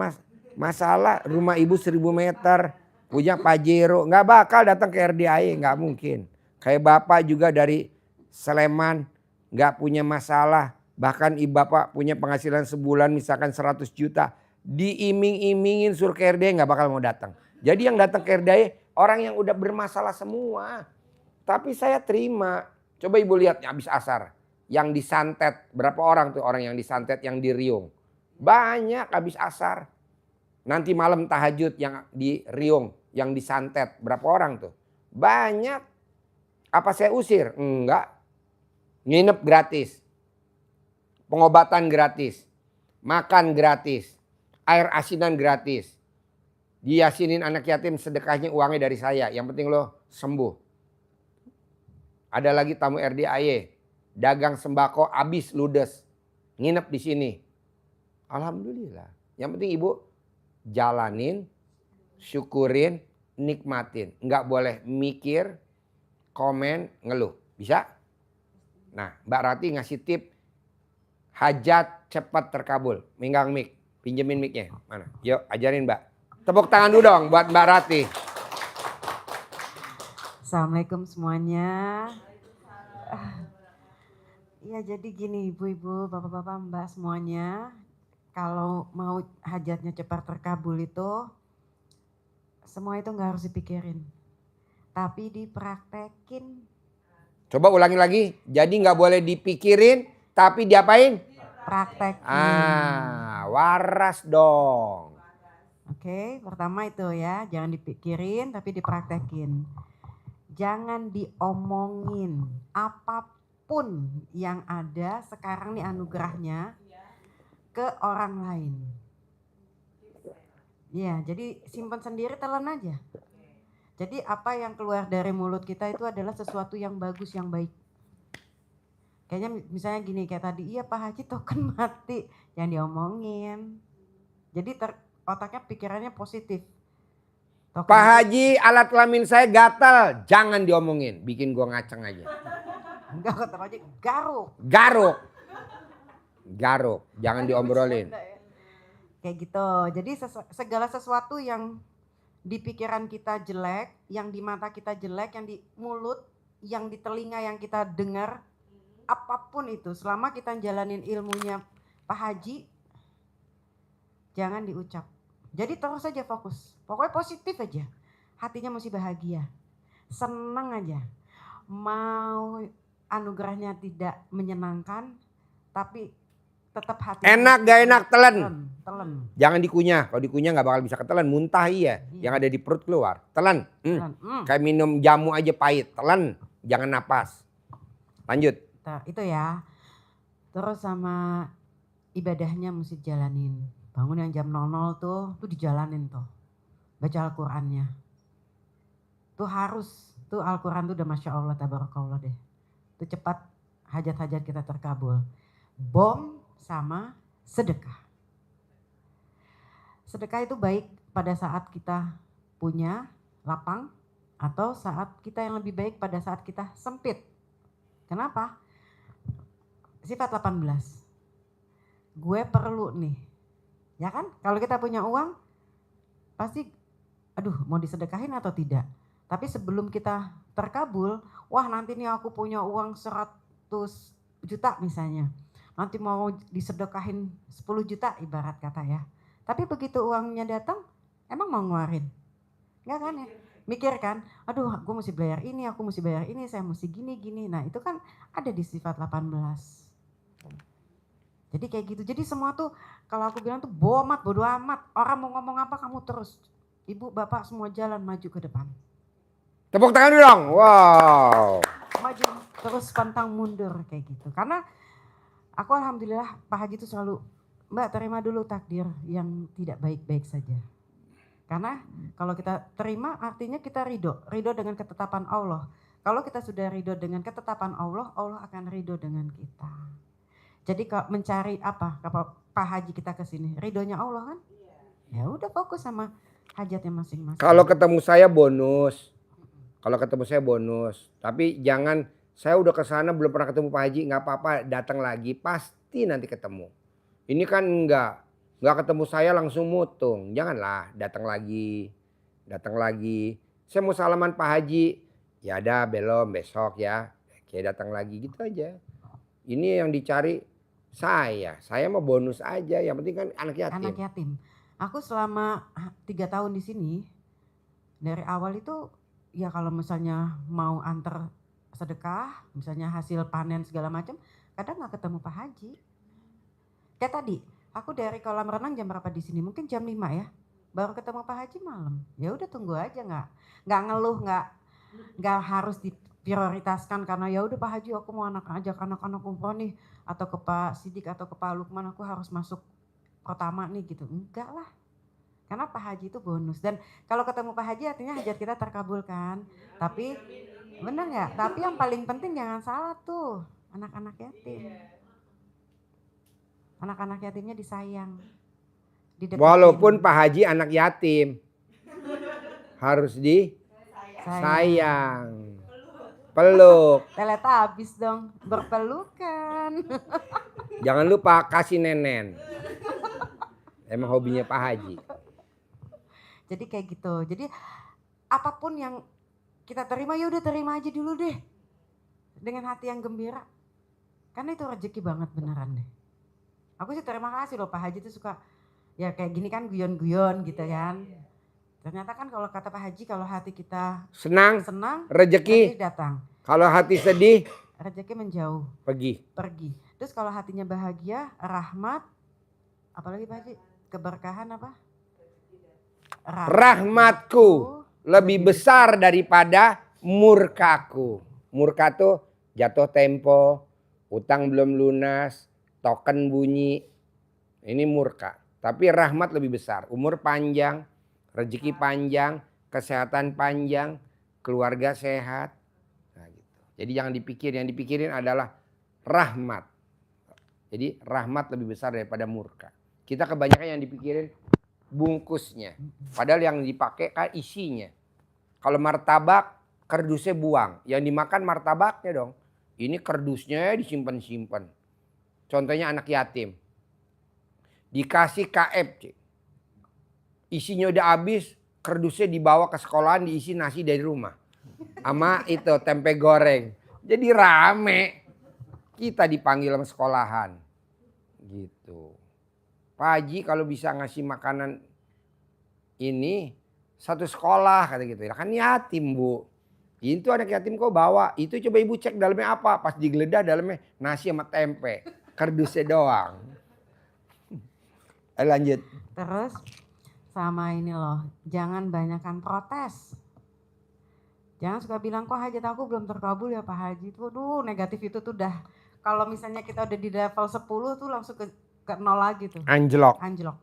masalah, rumah ibu 1000 meter, punya Pajero, nggak bakal datang ke RDAY, nggak mungkin. Kayak bapak juga dari Sleman, nggak punya masalah, bahkan ibu bapak punya penghasilan sebulan misalkan 100 juta, diiming-imingin suruh ke RDAY nggak bakal mau datang. Jadi yang datang ke RDAY orang yang udah bermasalah semua. Tapi saya terima. Coba ibu lihat habis asar, yang disantet berapa orang tuh orang yang disantet yang di Riung. Banyak habis asar. Nanti malam tahajud yang di Riung, yang disantet. Berapa orang tuh? Banyak. Apa saya usir? Enggak. Nginep gratis. Pengobatan gratis. Makan gratis. Air asinan gratis. Diyasinin anak yatim sedekahnya uangnya dari saya. Yang penting lo sembuh. Ada lagi tamu RDAY. Dagang sembako habis ludes. Nginep di sini. Alhamdulillah. Yang penting ibu jalanin, syukurin, nikmatin. Nggak boleh mikir, komen, ngeluh. Bisa? Nah Mbak Rati ngasih tip hajat cepat terkabul. Minggang mic. Pinjemin mic-nya. Mana? Yuk ajarin Mbak. Tepuk tangan dulu dong buat Mbak Rati. Assalamualaikum semuanya. Ya jadi gini ibu-ibu, bapak-bapak, mbak semuanya. Kalau mau hajatnya cepat terkabul itu, semua itu nggak harus dipikirin. Tapi dipraktekin. Coba ulangi lagi. Jadi nggak boleh dipikirin, tapi diapain? Praktekin. Waras dong. Oke, pertama itu ya, jangan dipikirin tapi dipraktekin. Jangan diomongin apapun yang ada sekarang nih anugerahnya ke orang lain. Ya, jadi simpan sendiri, telan aja. Jadi apa yang keluar dari mulut kita itu adalah sesuatu yang bagus, yang baik. Kayaknya misalnya gini, kayak tadi, iya Pak Haji token mati, jangan diomongin. Jadi otaknya pikirannya positif. Pak Haji alat kelamin saya gatal, jangan diomongin, bikin gua ngaceng aja. Enggak kata Pak Haji, garuk. Garuk, jangan diobrolin. Kayak gitu. Jadi segala sesuatu yang di pikiran kita jelek, yang di mata kita jelek, yang di mulut, yang di telinga yang kita dengar, apapun itu, selama kita jalanin ilmunya Pak Haji, jangan diucap. Jadi terus saja fokus, pokoknya positif aja, hatinya mesti bahagia, senang aja. Mau anugerahnya tidak menyenangkan, tapi tetap hati. Enak gak enak, telan. Telan. Jangan dikunyah. Kalau dikunyah nggak bakal bisa ketelan. Muntah iya. Yang ada di perut keluar. Telan. Kayak minum jamu aja pahit. Telan. Jangan napas. Lanjut. Itu ya. Terus sama ibadahnya mesti jalanin. Bangun yang jam 00 tuh dijalanin tuh. Baca Al-Qur'annya. Tuh harus. Tuh Al-Qur'an tuh udah Masya Allah tabarakallah deh. Tuh cepat hajat-hajat kita terkabul. Bom sama sedekah. Sedekah itu baik pada saat kita punya lapang atau saat kita yang lebih baik pada saat kita sempit. Kenapa? Sifat 18. Gue perlu nih. Ya kan? Kalau kita punya uang pasti aduh mau disedekahin atau tidak. Tapi sebelum kita terkabul, wah nanti nih aku punya uang 100 juta misalnya. Nanti mau disedekahin 10 juta ibarat kata ya. Tapi begitu uangnya datang, emang mau ngeluarin? Enggak kan ya? Mikir kan, aduh gue mesti bayar ini, aku mesti bayar ini, saya mesti gini. Nah itu kan ada di sifat 18. Jadi kayak gitu, jadi semua tuh kalau aku bilang tuh bodo amat. Orang mau ngomong apa kamu terus. Ibu, bapak semua jalan maju ke depan. Tepuk tangan dulu dong, wow. Maju terus pantang mundur kayak gitu. Karena aku alhamdulillah Pak Haji itu selalu, Mbak terima dulu takdir yang tidak baik-baik saja. Karena kalau kita terima artinya kita ridho dengan ketetapan Allah. Kalau kita sudah ridho dengan ketetapan Allah, Allah akan ridho dengan kita. Jadi kalau mencari apa, kalau Pak Haji kita ke sini, ridhonya Allah kan? Ya udah fokus sama hajatnya masing-masing. Kalau ketemu saya bonus. Tapi jangan saya udah kesana belum pernah ketemu Pak Haji, nggak apa-apa, datang lagi pasti nanti ketemu. Ini kan nggak ketemu saya langsung mutung, janganlah datang lagi. Saya mau salaman Pak Haji, ya ada belum besok ya, kayak datang lagi gitu aja. Ini yang dicari saya mau bonus aja, yang penting kan anak yatim. Anak yatim. Aku selama 3 tahun di sini, dari awal itu ya kalau misalnya mau antar sedekah, misalnya hasil panen segala macam, kadang nggak ketemu Pak Haji. Kayak tadi, aku dari kolam renang jam berapa di sini? Mungkin jam 5 ya. Baru ketemu Pak Haji malam. Ya udah tunggu aja, nggak ngeluh, nggak harus diprioritaskan karena ya udah Pak Haji aku mau ajak anak-anak umroh nih, atau ke Pak Sidik atau ke Pak Lukman aku harus masuk pertama nih gitu. Enggak lah. Karena Pak Haji itu bonus. Dan kalau ketemu Pak Haji artinya hajat kita terkabulkan. Tapi bener nggak? Tapi yang paling penting jangan salah tuh anak-anak yatim. Anak-anak yatimnya disayang. Walaupun Pak Haji anak yatim, harus disayang. Peluk. Teletabis dong, berpelukan. Jangan lupa kasih nenen. Emang hobinya Pak Haji. Jadi kayak gitu. Jadi apapun yang kita terima ya udah terima aja dulu deh. Dengan hati yang gembira. Karena itu rezeki banget beneran deh. Aku sih terima kasih loh Pak Haji tuh suka ya kayak gini kan guyon-guyon gitu kan. Ternyata kan kalau kata Pak Haji kalau hati kita senang rezeki datang. Kalau hati sedih, rezeki menjauh. Pergi. Terus kalau hatinya bahagia, rahmat, apalagi Pak Haji? Keberkahan apa? Rahmatku lebih besar daripada murkaku. Murka tuh jatuh tempo, utang belum lunas, token bunyi. Ini murka. Tapi rahmat lebih besar. Umur panjang, rezeki panjang, kesehatan panjang, keluarga sehat. Nah, gitu. Jadi jangan dipikir, yang dipikirin adalah rahmat. Jadi rahmat lebih besar daripada murka. Kita kebanyakan yang dipikirin bungkusnya. Padahal yang dipakai kan isinya. Kalau martabak, kardusnya buang. Yang dimakan martabaknya dong. Ini kardusnya disimpan-simpan. Contohnya anak yatim. Dikasih KFC. Isinya udah habis, kardusnya dibawa ke sekolahan diisi nasi dari rumah. Sama itu tempe goreng. Jadi rame. Kita dipanggil sama sekolahan. Gitu. Pak Haji kalau bisa ngasih makanan ini satu sekolah kata gitu. Kan yatim Bu. Itu anak yatim kok bawa. Itu coba ibu cek dalamnya apa. Pas digeledah dalamnya nasi sama tempe. Kardusnya doang. Lanjut. Terus sama ini loh, jangan banyakkan protes. Jangan suka bilang kok hajat aku belum terkabul ya Pak Haji. Waduh negatif itu tuh udah, kalau misalnya kita udah di level 10 tuh langsung ke 0 lagi tuh. Anjlok. Anjlok.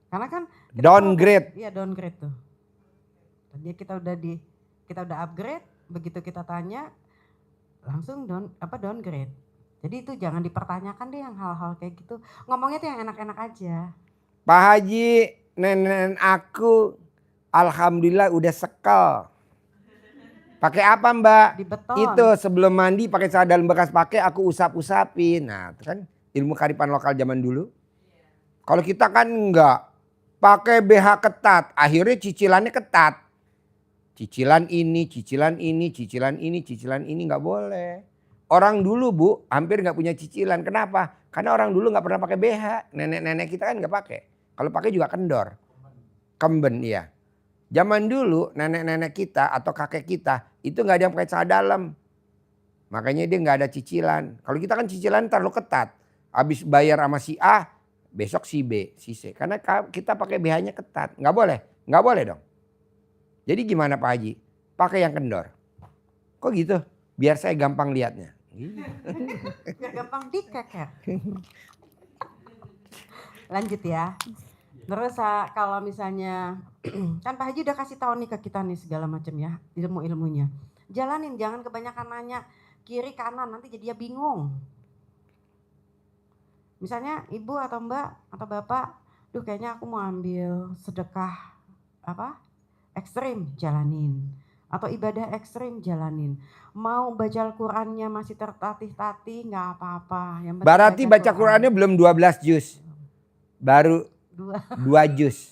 Karena kan Downgrade. Iya downgrade tuh. Tadi kita udah upgrade, begitu kita tanya langsung downgrade. Jadi itu jangan dipertanyakan deh yang hal-hal kayak gitu. Ngomongnya tuh yang enak-enak aja. Pak Haji, nenek aku alhamdulillah udah sekel. Pakai apa Mbak? Di beton. Itu sebelum mandi pakai celana dalam bekas pakai aku usap-usapin. Nah itu kan ilmu kearifan lokal zaman dulu. Kalau kita kan enggak. Pakai BH ketat. Akhirnya cicilannya ketat. Cicilan ini, cicilan ini, cicilan ini, cicilan ini enggak boleh. Orang dulu Bu hampir enggak punya cicilan. Kenapa? Karena orang dulu enggak pernah pakai BH. Nenek-nenek kita kan enggak pakai. Kalau pakai juga kendor. Kemben iya. Zaman dulu nenek-nenek kita atau kakek kita itu nggak ada yang pakai celana dalam. Makanya dia nggak ada cicilan. Kalau kita kan cicilan terlalu ketat. Habis bayar sama si A, besok si B, si C. Karena kita pakai BH-nya ketat. Nggak boleh. Nggak boleh dong. Jadi gimana Pak Haji? Pakai yang kendor. Kok gitu? Biar saya gampang lihatnya. Biar gampang dikeker. Lanjut ya. Terus kalau misalnya kan Pak Haji udah kasih tahu nih ke kita nih segala macam ya ilmu-ilmunya. Jalanin, jangan kebanyakan nanya kiri kanan nanti jadi dia bingung. Misalnya ibu atau mbak atau bapak, duh kayaknya aku mau ambil sedekah ekstrim, jalanin. Atau ibadah ekstrim, jalanin. Mau baca Al-Qurannya masih tertatih-tatih nggak apa-apa. Berarti baca Qurannya belum 12 juz. Baru 2 juz.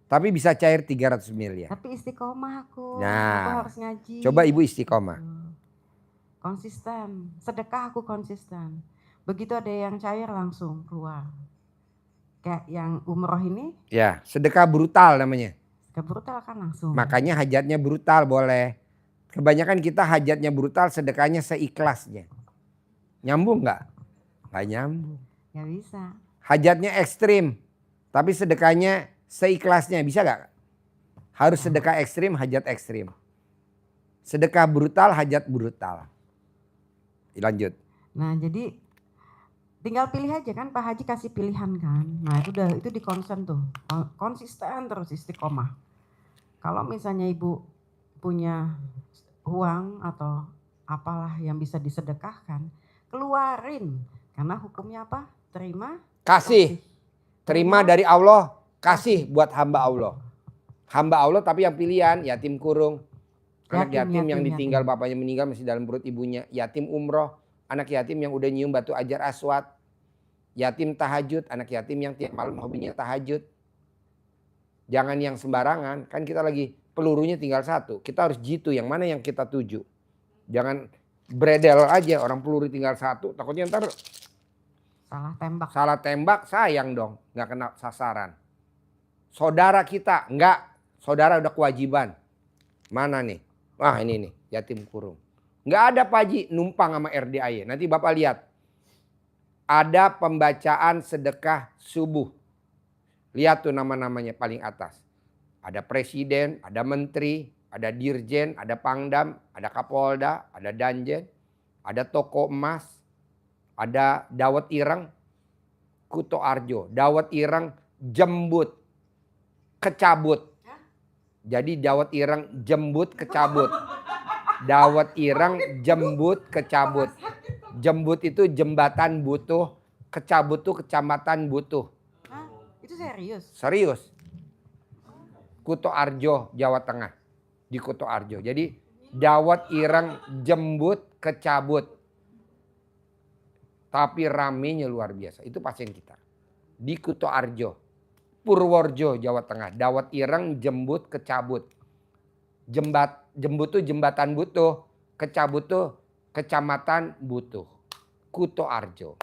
Tapi bisa cair 300 ml ya. Tapi istiqomah aku. Nah, aku harus ngaji. Coba ibu istiqomah. Konsisten. Sedekah aku konsisten. Begitu ada yang cair langsung keluar. Kayak yang umroh ini. Ya, sedekah brutal namanya. Sedekah brutal kan langsung. Makanya hajatnya brutal boleh. Kebanyakan kita hajatnya brutal, sedekahnya seikhlasnya. Nyambung nggak? Nggak nyambung. Nggak bisa. Hajatnya ekstrim. Tapi sedekahnya seikhlasnya, bisa gak? Harus sedekah ekstrim, hajat ekstrim. Sedekah brutal, hajat brutal. Lanjut. Nah jadi tinggal pilih aja kan, Pak Haji kasih pilihan kan. Nah itu di konsen tuh, konsisten terus istiqomah. Kalau misalnya ibu punya uang atau apalah yang bisa disedekahkan, keluarin. Karena hukumnya apa? Terima, kasih. Terima dari Allah, kasih buat hamba Allah. Hamba Allah tapi yang pilihan, yatim kurung. Anak yatim yang ditinggal bapaknya meninggal masih dalam perut ibunya. Yatim umroh, anak yatim yang udah nyium batu ajar aswad. Yatim tahajud, anak yatim yang tiap malam hobinya tahajud. Jangan yang sembarangan, kan kita lagi pelurunya tinggal satu. Kita harus jitu yang mana yang kita tuju. Jangan bredel aja orang peluru tinggal satu, takutnya ntar salah tembak sayang dong, nggak kena sasaran. Saudara kita enggak, saudara udah kewajiban. Mana nih? Wah ini nih yatim kurung. Nggak ada Pak Haji numpang sama RDAY. Nanti Bapak lihat. Ada pembacaan sedekah subuh. Lihat tuh nama-namanya paling atas. Ada presiden, ada menteri, ada dirjen, ada pangdam, ada kapolda, ada danjen, ada toko emas. Ada dawet ireng, Kuto Arjo. Dawet ireng jembut, kecabut. Jadi dawet ireng jembut kecabut. Dawet ireng jembut kecabut. Jembut itu jembatan butuh, kecabut tuh kecamatan butuh. Hah? Itu serius? Serius. Kuto Arjo, Jawa Tengah. Di Kuto Arjo. Jadi dawet ireng jembut kecabut. Tapi ramenya luar biasa. Itu pasien kita. Di Kuto Arjo. Purworejo, Jawa Tengah. Dawet Ireng, Jembut, Kecabut. Jembut tuh jembatan Butuh. Kecabut tuh kecamatan Butuh. Kuto Arjo.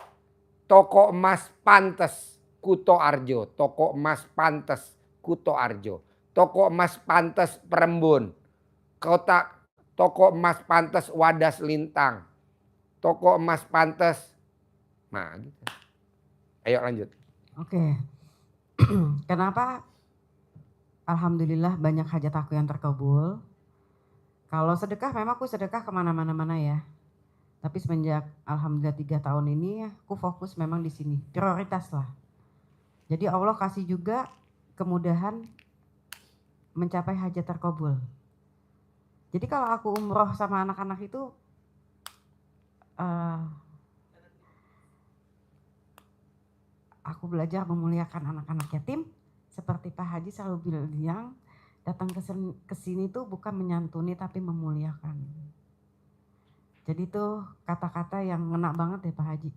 Toko emas Pantes, Kuto Arjo. Toko emas Pantes, Kuto Arjo. Toko emas Pantes Perembun. Toko emas Pantes Wadas Lintang. Toko emas Pantes. Nah gitu. Ayo lanjut. Oke. Kenapa alhamdulillah banyak hajat aku yang terkabul. Kalau sedekah memang aku sedekah kemana-mana ya. Tapi semenjak alhamdulillah 3 tahun ini aku fokus memang di sini. Prioritas lah. Jadi Allah kasih juga kemudahan mencapai hajat terkabul. Jadi kalau aku umroh sama anak-anak itu aku belajar memuliakan anak-anak yatim seperti Pak Haji selalu bilang, datang ke sini tuh bukan menyantuni tapi memuliakan. Jadi tuh kata-kata yang ngena banget ya Pak Haji.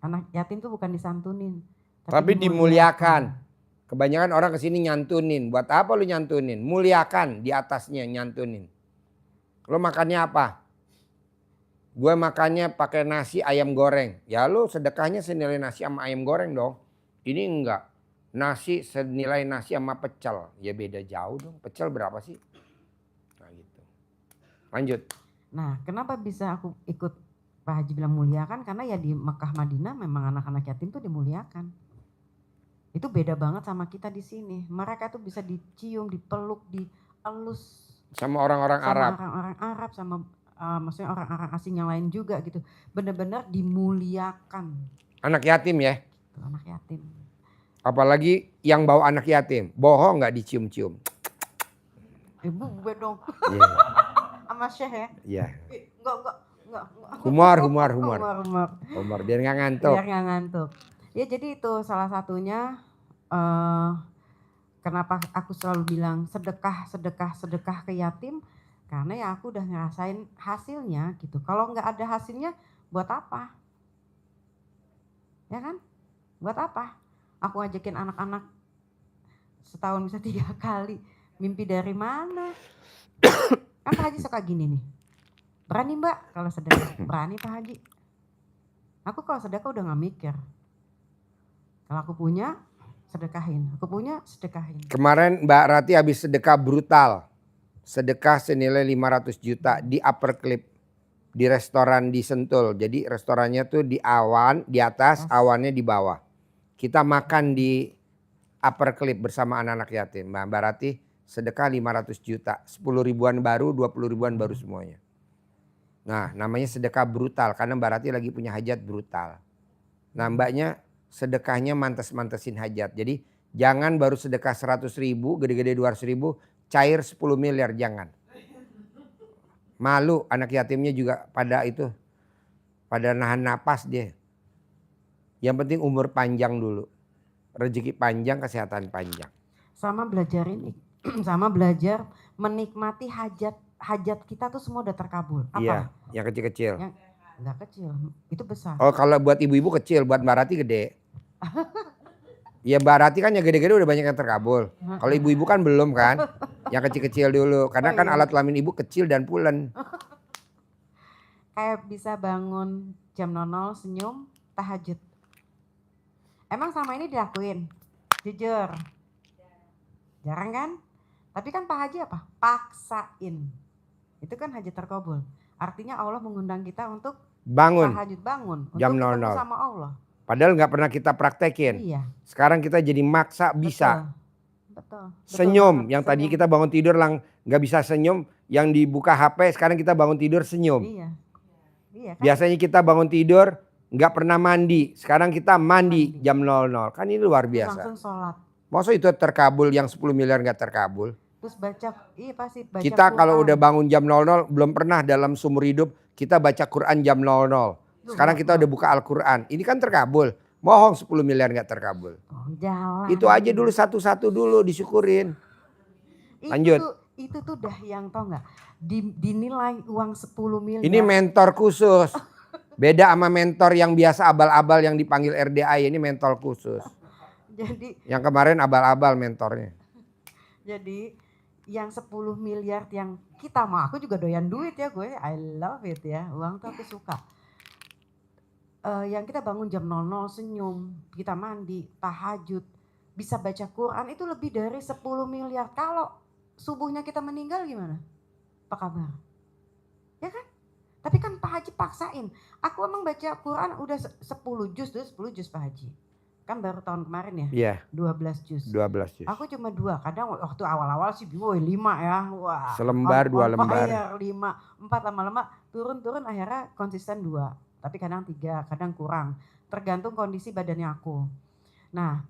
Anak yatim tuh bukan disantunin tapi dimuliakan. Kebanyakan orang kesini nyantunin. Buat apa lu nyantunin? Muliakan di atasnya nyantunin. Lo makannya apa? Gue makannya pakai nasi ayam goreng. Ya lu sedekahnya senilai nasi sama ayam goreng dong. Ini enggak. Nasi senilai nasi sama pecel. Ya beda jauh dong. Pecel berapa sih? Nah gitu. Lanjut. Nah kenapa bisa aku ikut Pak Haji bilang muliakan? Karena ya di Mekah Madinah memang anak-anak yatim tuh dimuliakan. Itu beda banget sama kita di sini. Mereka tuh bisa dicium, dipeluk, dielus. Sama orang-orang Arab. Sama orang-orang Arab, sama maksudnya orang-orang asing yang lain juga gitu. Benar-benar dimuliakan. Anak yatim ya. Anak yatim. Apalagi yang bawa anak yatim. Bohong nggak dicium-cium. Ibu gue dong. Yeah. Sama Syekh ya. Iya. Enggak. Humor biar nggak ngantuk. Biar nggak ngantuk. Ya jadi itu salah satunya kenapa aku selalu bilang sedekah ke yatim. Karena ya aku udah ngerasain hasilnya gitu. Kalau nggak ada hasilnya buat apa? Ya kan? Buat apa? Aku ajakin anak-anak setahun bisa 3 kali. Mimpi dari mana? Kan Pak Haji suka gini nih. Berani Mbak kalau sedekah? Berani Pak Haji. Aku kalau sedekah udah gak mikir. Kalau aku punya, sedekahin. Aku punya, sedekahin. Kemarin Mbak Rati habis sedekah brutal. Sedekah senilai 500 juta di Upper Clip. Di restoran di Sentul. Jadi restorannya tuh di atas, awannya di bawah. Kita makan di Upper Clip bersama anak-anak yatim. Mbak Rati sedekah 500 juta. 10 ribuan baru, 20 ribuan baru semuanya. Nah namanya sedekah brutal. Karena Mbak Rati lagi punya hajat brutal. Nah mbaknya sedekahnya mantes-mantesin hajat. Jadi jangan baru sedekah 100 ribu, gede-gede 200 ribu. Cair 10 miliar jangan. Malu anak yatimnya juga pada nahan napas dia. Yang penting umur panjang dulu. Rezeki panjang, kesehatan panjang. Sama belajar ini, sama belajar menikmati hajat kita tuh semua udah terkabul. Apa? Iya, yang kecil-kecil. Yang enggak kecil, itu besar. Oh kalau buat ibu-ibu kecil, buat Mbak Rati gede. Ya Mbak Rati kan yang gede-gede udah banyak yang terkabul. Kalau ibu-ibu kan belum kan. Yang kecil-kecil dulu. Karena kan alat kelamin ibu kecil dan pulen. Kayak bisa bangun jam 00 senyum tahajud. Emang sama ini dilakuin? Jujur. Jarang kan? Tapi kan Pak Haji apa? Paksain. Itu kan hajat terkabul. Artinya Allah mengundang kita untuk bangun. Tahajud bangun. Jam untuk 00. sama Allah. Padahal nggak pernah kita praktekin. Iya. Sekarang kita jadi maksa bisa. Betul. Senyum. Betul, Yang tadi kita bangun tidur nggak bisa senyum. Yang dibuka HP sekarang kita bangun tidur senyum. Iya. Iya kan? Biasanya kita bangun tidur nggak pernah mandi. Sekarang kita mandi jam 00. Kan ini luar biasa. Langsung sholat. Maksud itu terkabul yang 10 miliar nggak terkabul. Terus pasti baca Kita Quran. kalau udah bangun jam 00 belum pernah dalam seumur hidup kita baca Quran jam 00. Sekarang kita udah buka Al-Quran. Ini kan terkabul. Bohong 10 miliar nggak terkabul. Oh, jalan. Itu aja dulu satu-satu dulu disyukurin. Lanjut. Itu tuh dah yang tau nggak? Dinilai uang 10 miliar. Ini mentor khusus. Beda sama mentor yang biasa abal-abal yang dipanggil RDA. Ini mentor khusus. Jadi Yang kemarin abal-abal mentornya. Jadi yang 10 miliar yang kita mau, aku juga doyan duit ya gue, I love it ya, uang tuh aku suka. Yang kita bangun jam 00 senyum, kita mandi, tahajud, bisa baca Quran itu lebih dari 10 miliar. Kalau subuhnya kita meninggal gimana? Apa kabar? Ya kan? Tapi kan Pak Haji paksain. Aku emang baca Quran udah 10 juz Pak Haji. Kan baru tahun kemarin ya? Iya, 12 juz. 12 juz. Aku cuma 2, kadang waktu awal-awal sih 5 ya. Wah, Selembar, 2 lembar. 5, 4 lama-lama turun akhirnya konsisten 2. Tapi kadang 3, kadang kurang. Tergantung kondisi badannya aku. Nah,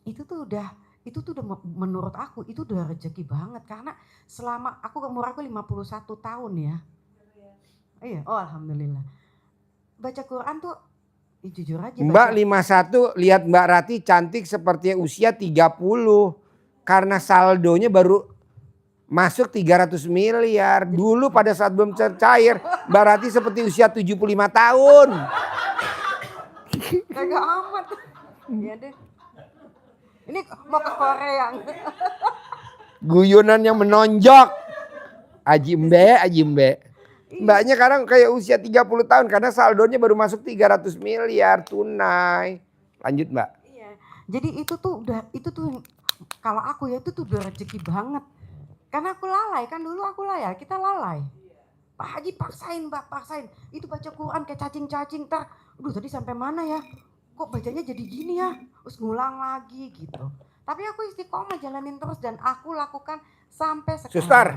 itu tuh udah menurut aku itu udah rezeki banget. Karena selama umur aku 51 tahun ya. Iya, oh alhamdulillah. Baca Quran tuh jujur aja. Mbak 51 lihat Mbak Rati cantik seperti usia 30. Karena saldonya baru masuk 300 miliar. Dulu pada saat belum cair Mbak Rati seperti usia 75 tahun. Kagak amat. Iya deh. Ini mau ke Korea. Guyonan yang menonjok. Aji Mbe. Mbaknya sekarang kayak usia 30 tahun karena saldonya baru masuk 300 miliar tunai. Lanjut Mbak. Iya. Jadi itu tuh kalau aku ya itu tuh udah rezeki banget. Karena aku lalai kan dulu aku lalai, kita lalai. Pak Haji paksain Mbak, paksain. Itu baca Quran kayak cacing-cacing. Aduh tadi sampai mana ya? Kok bacanya jadi gini ya? Terus ngulang lagi gitu. Tapi aku istiqomah jalanin terus dan aku lakukan sampai sekarang. Suster,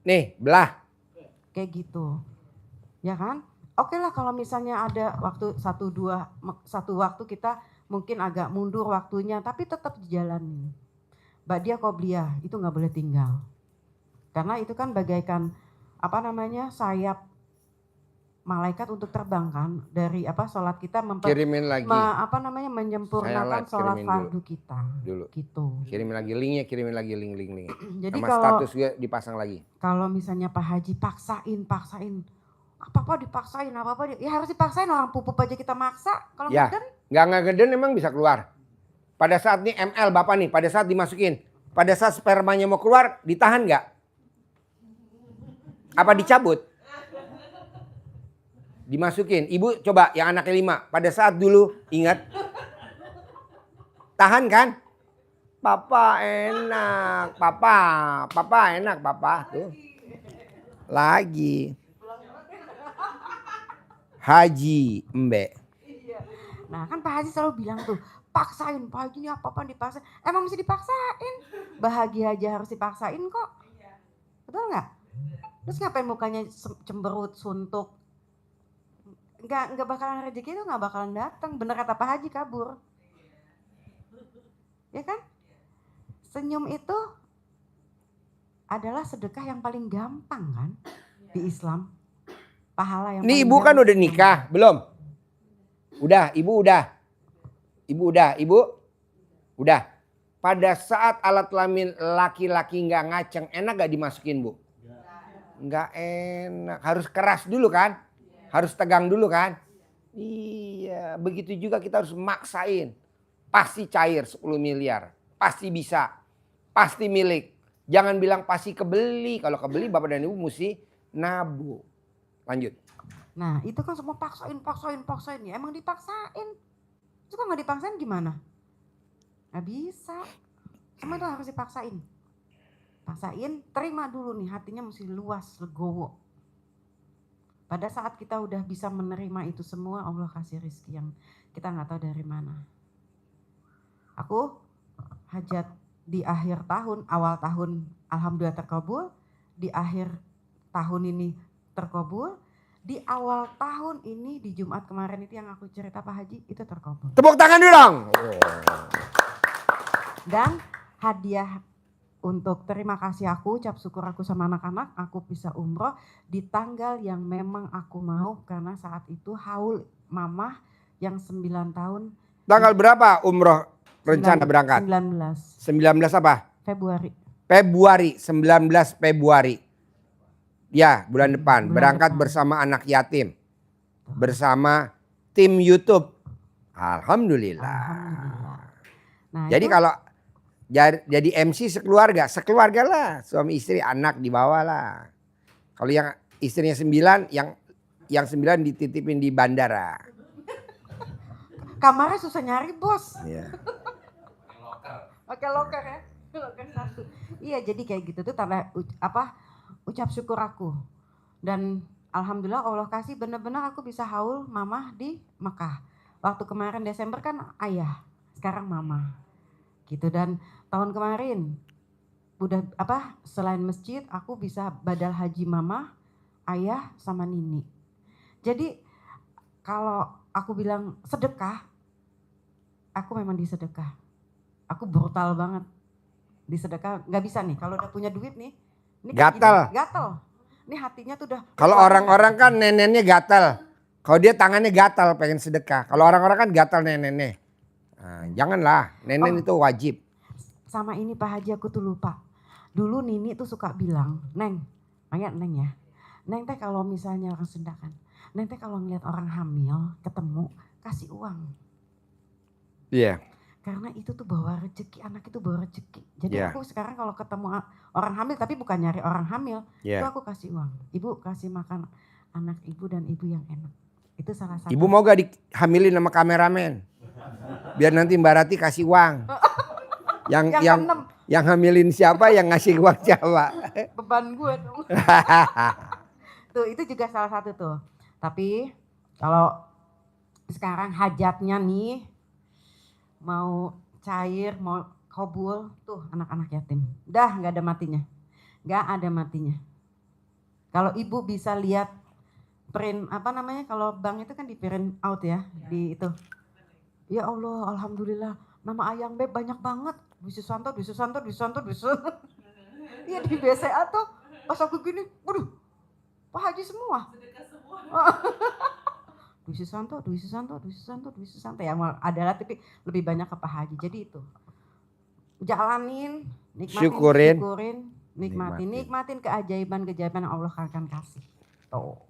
nih belah. Kayak gitu. Ya kan? Oke lah kalau misalnya ada waktu satu waktu kita mungkin agak mundur waktunya tapi tetap dijalanin. Ba'diyah qobliyah itu nggak boleh tinggal. Karena itu kan bagaikan sayap malaikat untuk terbang kan dari sholat kita Kirimin lagi. menyempurnakan sholat fardu kita. Dulu. Gitu. Kirimin lagi linknya, kirimin lagi link. Jadi sama kalau status gue dipasang lagi. Kalau misalnya Pak Haji paksain, apa-apa dipaksain, ya harus dipaksain, orang pupuk aja kita maksa. Kalau Ya, ngeden, nggak ngeden emang bisa keluar. Pada saat nih ML Bapak nih, pada saat dimasukin, pada saat spermanya mau keluar, ditahan nggak? Apa dicabut? Dimasukin. Ibu coba yang anaknya 5, pada saat dulu ingat. Tahan kan? Papa enak, papa enak, papa tuh. Lagi. Haji Mbe. nah kan Pak Haji selalu bilang tuh, paksain, Pak Haji ini apa-apa dipaksain. Emang mesti dipaksain, bahagia aja harus dipaksain kok. Betul nggak? Terus ngapain mukanya cemberut, suntuk? Nggak bakalan rezeki itu nggak bakalan datang. Bener kata Pak Haji kabur. Ya kan? Senyum itu adalah sedekah yang paling gampang kan di Islam. Pahala yang Nih paling ibu kan gampang. udah nikah, belum? Ibu udah. Pada saat alat kelamin laki-laki nggak ngaceng, enak gak dimasukin Bu? Nggak enak, harus keras dulu kan? Harus tegang dulu kan? Iya, begitu juga kita harus maksain. Pasti cair 10 miliar, pasti bisa, pasti milik. Jangan bilang pasti kebeli, kalau kebeli Bapak dan Ibu mesti nabung. Lanjut. Nah itu kan semua paksain ya, emang dipaksain. Itu kan gak dipaksain gimana? Gak bisa, semua itu harus dipaksain. Paksain, terima dulu nih, hatinya mesti luas, legowo. Pada saat kita udah bisa menerima itu semua, Allah kasih rezeki yang kita gak tahu dari mana. Aku hajat di akhir tahun, awal tahun alhamdulillah terkabul, di akhir tahun ini terkabul, di awal tahun ini di Jumat kemarin itu yang aku cerita Pak Haji itu terkabul. Tepuk tangan dulu dong. Dan hadiah untuk terima kasih aku, ucap syukur aku sama anak-anak, aku bisa umroh di tanggal yang memang aku mau karena saat itu haul mamah yang 9 tahun. Tanggal berapa umroh rencana berangkat? 19 apa? Februari. 19 Februari. Ya, bulan depan. Berangkat bersama anak yatim. Bersama tim YouTube. Alhamdulillah. Nah, Jadi itu kalau jadi MC sekeluarga lah, suami istri, anak dibawa lah. Kalau yang istrinya 9, yang 9 dititipin di bandara. kamarnya susah nyari, Bos. Iya. Pakai loker ya. Loker satu. Iya, jadi kayak gitu tuh tanda ucap syukur aku. Dan alhamdulillah Allah kasih benar-benar aku bisa haul mama di Mekah. Waktu kemarin Desember kan ayah, sekarang mama. Gitu. Dan tahun kemarin udah selain masjid aku bisa badal haji mama, ayah sama Nini. Jadi kalau aku bilang sedekah, aku memang disedekah. Aku brutal banget disedekah, nggak bisa nih kalau udah punya duit nih. Ini Gatal. gatal. Ini hatinya tuh udah. Kalau orang-orang kan neneknya gatal. Kalau dia tangannya gatal pengen sedekah. Kalau orang-orang kan gatal neneknya. Nah, janganlah, nenek itu wajib. Sama ini Pak Haji aku tuh lupa. Dulu Nini tuh suka bilang, Neng, panggil Neng ya. Neng teh kalau misalnya orang sedekah, Neng teh kalau ngeliat orang hamil ketemu kasih uang. Iya. Karena itu tuh bawa rezeki, anak itu bawa rezeki. Jadi Yeah. aku sekarang kalau ketemu orang hamil, tapi bukan nyari orang hamil, Yeah. itu aku kasih uang. Ibu kasih makan anak ibu dan ibu yang enak. Itu salah satu. Ibu mau gak dihamilin sama kameramen? Biar nanti Mbak Rati kasih uang. Yang hamilin siapa, yang ngasih uang siapa? Beban gue dong. Tuh itu juga salah satu tuh. Tapi kalau sekarang hajatnya nih mau cair, mau kobul, tuh anak-anak yatim. Dah nggak ada matinya. Nggak ada matinya. Kalau ibu bisa lihat print kalau bank itu kan di print out ya, di itu. Ya Allah, alhamdulillah. Nama Ayang Beb banyak banget. Dwi Susanto. Iya di BCA tuh. Pas aku gini, waduh, Pak Haji semua. Dwi Susanto. Ya adalah tapi lebih banyak ke Pak Haji. Jadi itu. Jalanin, nikmatin, nikmatin keajaiban-keajaiban yang Allah akan kasih. Tuh.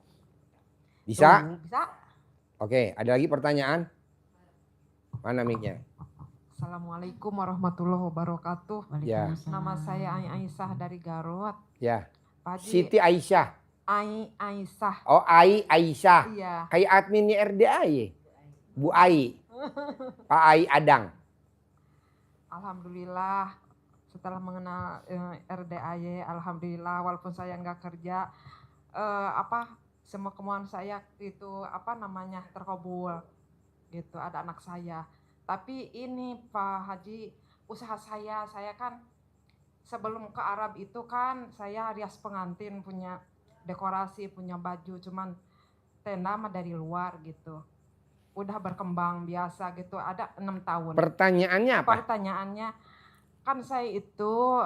Bisa? Tuh, bisa. Oke, ada lagi pertanyaan? Mana mic-nya? Assalamualaikum warahmatullahi wabarakatuh. Ya. Nama saya Aisyah dari Garut. Ya. Pak Haji, Siti Aisyah. Aisyah. Oh, Aisyah. Iya. Kayak adminnya RDAY. Bu Ai. Pak Ai Adang. Alhamdulillah setelah mengenal RDAY, alhamdulillah walaupun saya nggak kerja, semua kemauan saya itu terkabul. Gitu, ada anak saya. Tapi ini Pak Haji, usaha saya kan sebelum ke Arab itu kan saya rias pengantin, punya dekorasi, punya baju, cuman tenda mah dari luar gitu. Udah berkembang biasa gitu, ada 6 tahun. Pertanyaannya apa? Pertanyaannya, kan saya itu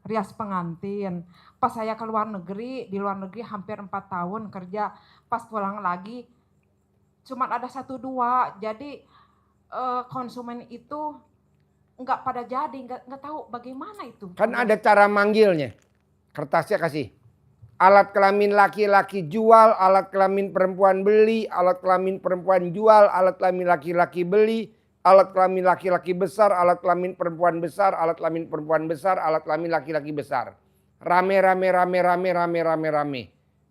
rias pengantin. Pas saya ke luar negeri, di luar negeri hampir 4 tahun kerja. Pas pulang lagi, cuman ada 1-2. Jadi konsumen itu nggak pada jadi, nggak tahu bagaimana itu. Kan ada cara manggilnya. Kertasnya kasih. Alat kelamin laki-laki jual, alat kelamin perempuan beli, alat kelamin perempuan jual, alat kelamin laki-laki beli, alat kelamin laki-laki besar, alat kelamin perempuan besar, alat kelamin perempuan besar, alat kelamin laki-laki besar. Rame.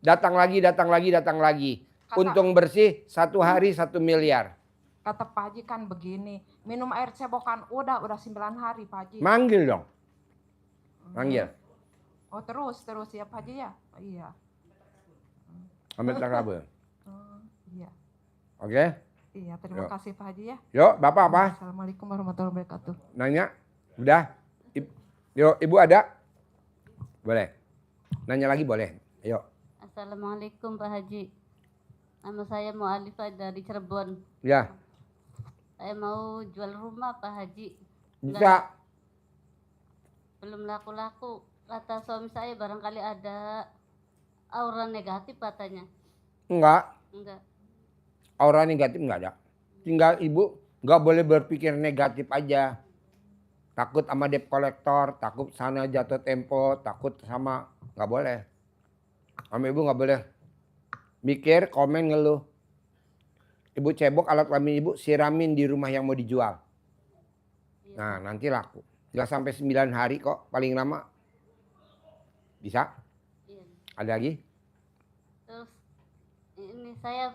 Datang lagi. Untung bersih 1 hari 1 miliar. Kata Pak Haji kan begini, minum air cebokan udah 9 hari Pak Haji. Manggil dong. Manggil. Oh terus ya Pak Haji ya? Oh, iya. Ambil takabel. Iya. Oke? Iya, terima Yuk. kasih Pak Haji ya. Yuk, Bapak apa? Assalamualaikum warahmatullahi wabarakatuh. Nanya? Udah? Yuk, Ibu ada? Boleh. Nanya lagi boleh. Ayo. Assalamualaikum Pak Haji. Nama saya Mu'alifah dari Cirebon. Ya. Saya mau jual rumah Pak Haji. Bisa. Belum laku-laku. Kata suami saya barangkali ada aura negatif katanya. Enggak. Enggak. Aura negatif enggak ada. Tinggal Ibu enggak boleh berpikir negatif aja. Takut sama debt collector, takut sana jatuh tempo, takut sama, enggak boleh. Sama Ibu enggak boleh mikir, komen, ngeluh. Ibu cebok alat kelamin Ibu siramin di rumah yang mau dijual. Iya Iya, Nah, Pak. nanti laku. Nggak sampai 9 hari kok, paling lama. Bisa? Iya. Ada lagi? Terus ini saya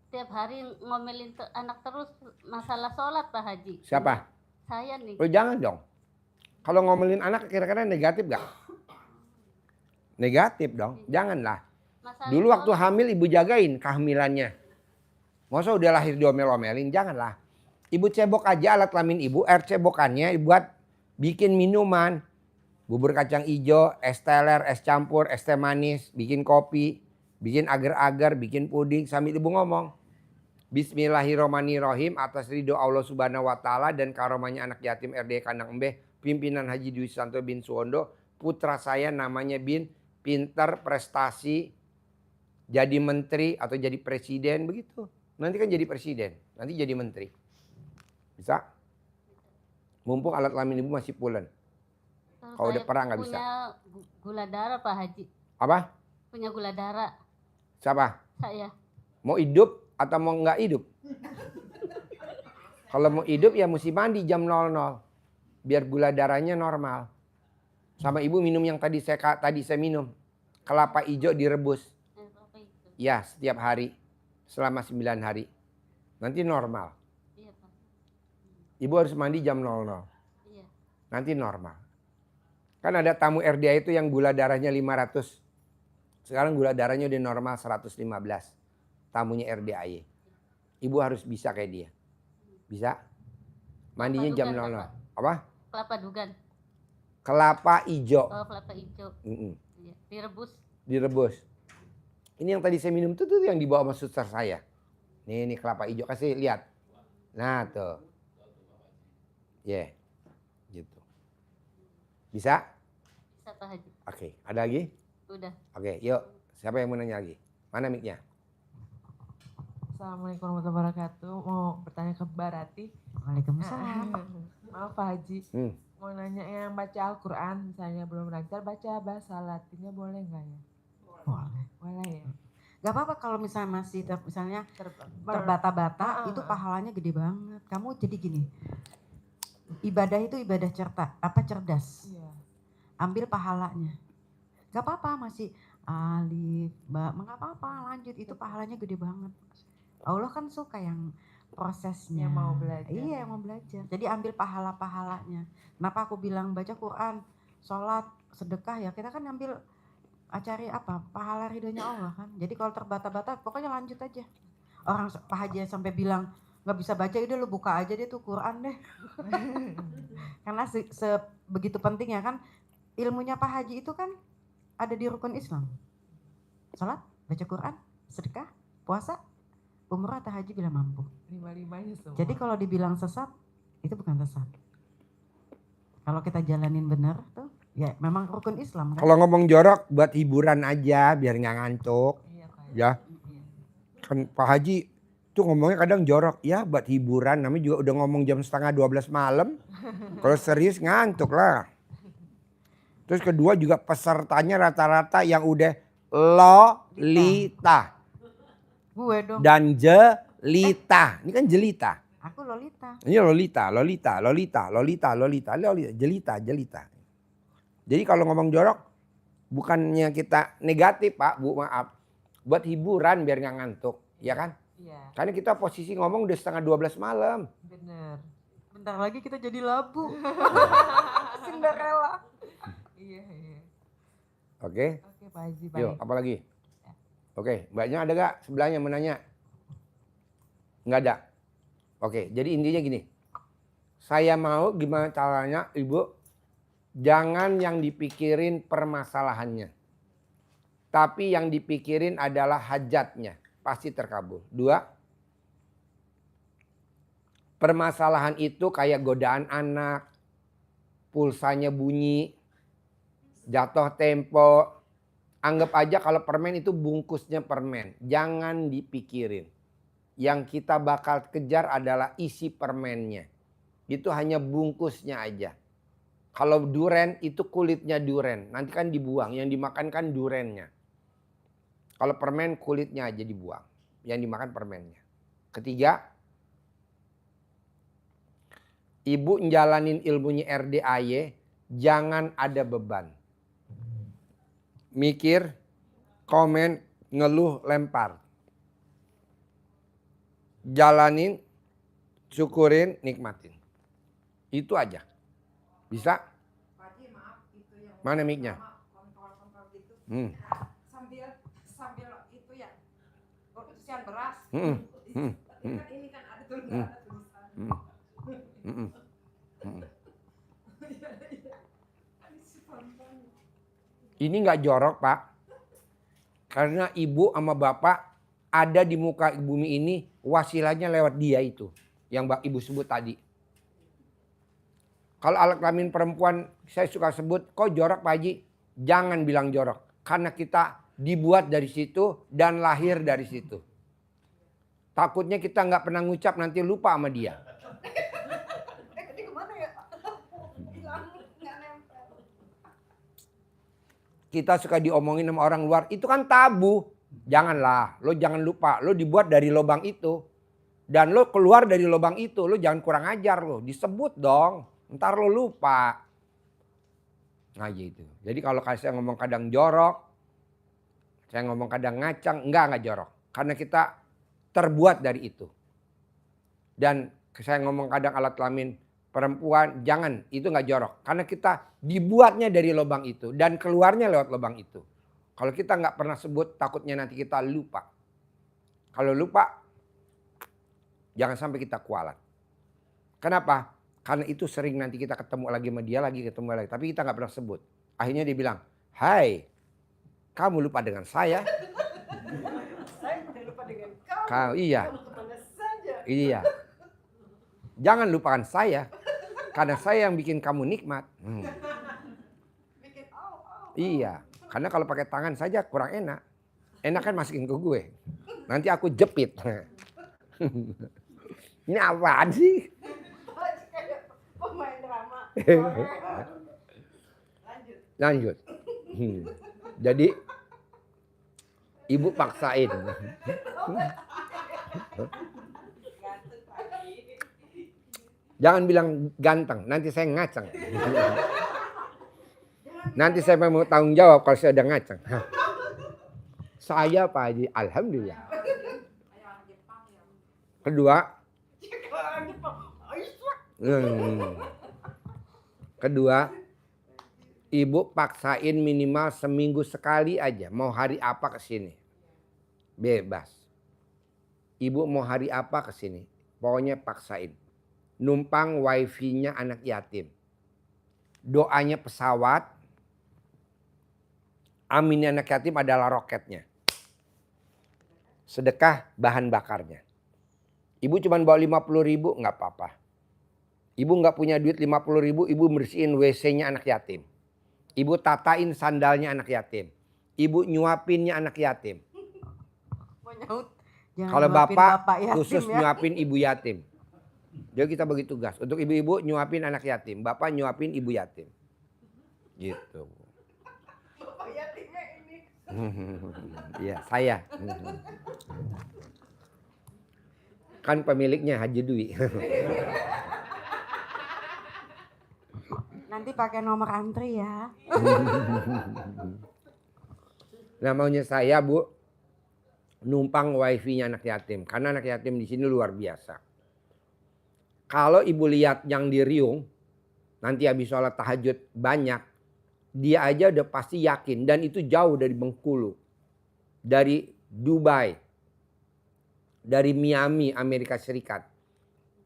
tiap hari ngomelin anak terus masalah sholat Pak Haji. Siapa? Saya nih. Oh, jangan dong. Kalau ngomelin anak kira-kira negatif gak? Negatif dong, janganlah. Masalah Dulu waktu sholat. hamil ibu jagain kehamilannya. Masa udah lahir diomel-omelin, janganlah. Ibu cebok aja alat kelamin ibu, air cebokannya buat bikin minuman. Bubur kacang ijo, es teler, es campur, es teh manis, bikin kopi, bikin agar-agar, bikin puding sambil ibu ngomong. Bismillahirrohmanirrohim atas ridho Allah subhanahu wa ta'ala dan karomahnya anak yatim RD Kandang Embeh, pimpinan Haji Dwi Susanto bin Suwondo, putra saya namanya bin, pintar, prestasi, jadi menteri atau jadi presiden begitu. Nanti kan jadi presiden, nanti jadi menteri. Bisa? Mumpung alat kelamin ibu masih pulen. Terus Kalau udah saya perang nggak bisa. punya gula darah Pak Haji. Apa? Punya gula darah Siapa? saya. Mau hidup atau mau nggak hidup? Kalau mau hidup ya mesti mandi jam 00. Biar gula darahnya normal. Sama ibu minum yang tadi saya minum. Kelapa hijau direbus. Apa itu? Ya, setiap hari. Selama 9 hari. Nanti normal. Iya Pak. Ibu harus mandi jam 00. Iya. Nanti normal. Kan ada tamu RDA itu yang gula darahnya 500. Sekarang gula darahnya udah normal 115. Tamunya RDAY. Ibu harus bisa kayak dia. Bisa? Mandinya jam Kelapa 00. dugan, Apa? Kelapa dugan. Kelapa hijau. Oh, kelapa hijau. Iya. Direbus. Direbus. Ini yang tadi saya minum tuh yang dibawa sama suster saya. Ini kelapa hijau, kasih lihat. Nah tuh. Ya. Gitu. Bisa? Bisa Pak Haji. Oke, ada lagi? Udah. Oke, yuk. Siapa yang mau nanya lagi? Mana mic-nya? Assalamualaikum warahmatullahi wabarakatuh. Mau bertanya ke Mbak Rati. Waalaikumsalam. Maaf Pak Haji. Hmm. Mau nanya yang baca Al-Quran, misalnya belum lancar, baca bahasa Latinnya boleh nggak ya? Boleh. Boleh ya? Gak apa-apa kalau misalnya masih misalnya Ter- terbata-bata itu pahalanya gede banget. Kamu jadi gini, ibadah itu ibadah cerdas. Iya. Ambil pahalanya. Gak apa-apa masih alif, ba, nggak apa-apa lanjut itu pahalanya gede banget. Allah kan suka yang prosesnya. Yang mau belajar. Iya yang mau belajar. Jadi ambil pahalanya. Kenapa aku bilang baca Quran, sholat, sedekah ya kita kan ambil cari apa pahala ridhonya Allah kan. Jadi kalau terbata-bata pokoknya lanjut aja. Orang Pak Haji sampai bilang nggak bisa baca udah lu buka aja deh tuh Quran deh. Karena sebegitu pentingnya kan ilmunya Pak Haji itu kan ada di rukun Islam. Sholat, baca Quran, sedekah, puasa, umrah atau haji bila mampu. 5-5-nya semua. Jadi kalau dibilang sesat, itu bukan sesat. Kalau kita jalanin benar tuh, ya memang rukun Islam kan. Kalau ngomong jorok buat hiburan aja biar nggak ngantuk. Iya Pak. Ya. Kan Pak Haji tuh ngomongnya kadang jorok. Ya buat hiburan namanya juga udah ngomong jam 11:30 malam. Kalau serius ngantuk lah. Terus kedua juga pesertanya rata-rata yang udah lolita Gue dong, dan jelita. Ini kan jelita. aku Lolita. Ini lolita. Jelita. Jadi kalau ngomong jorok bukannya kita negatif Pak, Bu maaf. Buat hiburan biar nggak ngantuk, ya kan? Iya, Karena kita posisi ngomong udah 11:30 malam. bener. Bentar lagi kita jadi labu. Cinderella. Iya. Oke, Oke Pak Haji, yuk baik. apa lagi? Oke, mbaknya ada gak sebelahnya menanya? Nggak ada. Oke, jadi intinya gini. Saya mau gimana caranya ibu, jangan yang dipikirin permasalahannya. Tapi yang dipikirin adalah hajatnya. Pasti terkabul. 2, permasalahan itu kayak godaan anak, pulsanya bunyi, jatuh tempo. Anggap aja kalau permen itu bungkusnya permen. Jangan dipikirin. Yang kita bakal kejar adalah isi permennya. Itu hanya bungkusnya aja. Kalau duren itu kulitnya duren. Nanti kan dibuang. Yang dimakan kan durennya. Kalau permen kulitnya aja dibuang. Yang dimakan permennya. 3, Ibu njalanin ilmunya RDAY, jangan ada beban. Mikir, komen, ngeluh, lempar. Jalanin, syukurin, nikmatin. Itu aja. Bisa? Pak Haji, maaf, itu yang Mana mic-nya? kontrol gitu. Hmm. Sambil itu ya, urusan beras. Ini kan ada tulisan. Ini nggak jorok, Pak. Karena ibu sama bapak ada di muka bumi ini, wasilahnya lewat dia itu. Yang ibu sebut tadi. Kalau alat kelamin perempuan saya suka sebut, kok jorok Pak Haji? Jangan bilang jorok. Karena kita dibuat dari situ dan lahir dari situ. Takutnya kita nggak pernah ngucap nanti lupa sama dia. Ini kemana ya? Hilang, nggak nempel. Kita suka diomongin sama orang luar, itu kan tabu. Janganlah, lo jangan lupa, lo dibuat dari lubang itu. Dan lo keluar dari lubang itu, lo jangan kurang ajar lo. Disebut dong, ntar lo lupa. Nah gitu. Jadi kalau saya ngomong kadang jorok, saya ngomong kadang ngacang, enggak jorok. Karena kita terbuat dari itu. Dan saya ngomong kadang alat kelamin perempuan, jangan, itu nggak jorok. Karena kita dibuatnya dari lubang itu dan keluarnya lewat lubang itu. Kalau kita nggak pernah sebut, takutnya nanti kita lupa. Kalau lupa, jangan sampai kita kualat. Kenapa? Karena itu sering nanti kita ketemu lagi sama dia, lagi ketemu lagi. Tapi kita nggak pernah sebut. Akhirnya dia bilang, hai, kamu lupa dengan saya. Saya udah lupa dengan kamu. Kau, iya. Kamu kemana saja? Iya. Jangan lupakan saya. Karena saya yang bikin kamu nikmat. Bikin au. Iya. Karena kalau pakai tangan saja kurang enak. Enak kan masukin ke gue. Nanti aku jepit. Ini apaan sih? Kayak pemain drama. Lanjut. Jadi ibu paksain. Jangan bilang ganteng, nanti saya ngaceng. Nanti saya mau tanggung jawab kalau saya udah ngaceng. Saya Pak Haji, alhamdulillah. Kedua, ibu paksain minimal seminggu sekali aja. Mau hari apa kesini. Bebas. Ibu mau hari apa kesini. Pokoknya paksain. Numpang wifi-nya anak yatim. Doanya pesawat. Aminnya anak yatim adalah roketnya. Sedekah bahan bakarnya. Ibu cuma bawa 50.000 nggak apa-apa. Ibu nggak punya duit 50.000, ibu bersihin WC-nya anak yatim. Ibu tatain sandalnya anak yatim. Ibu nyuapinnya anak yatim. Kalau bapak khusus nyuapin ibu yatim. Jadi kita bagi tugas. Untuk ibu-ibu nyuapin anak yatim. Bapak nyuapin ibu yatim. Gitu. Bapak yatimnya ini. Iya, saya. Kan pemiliknya Haji Dwi. Nanti pakai nomor antri ya. Nah maunya saya Bu, numpang wifi-nya anak yatim. Karena anak yatim di sini luar biasa. Kalau ibu lihat yang di Riung, nanti habis sholat tahajud banyak, dia aja udah pasti yakin. Dan itu jauh dari Bengkulu, dari Dubai, dari Miami, Amerika Serikat.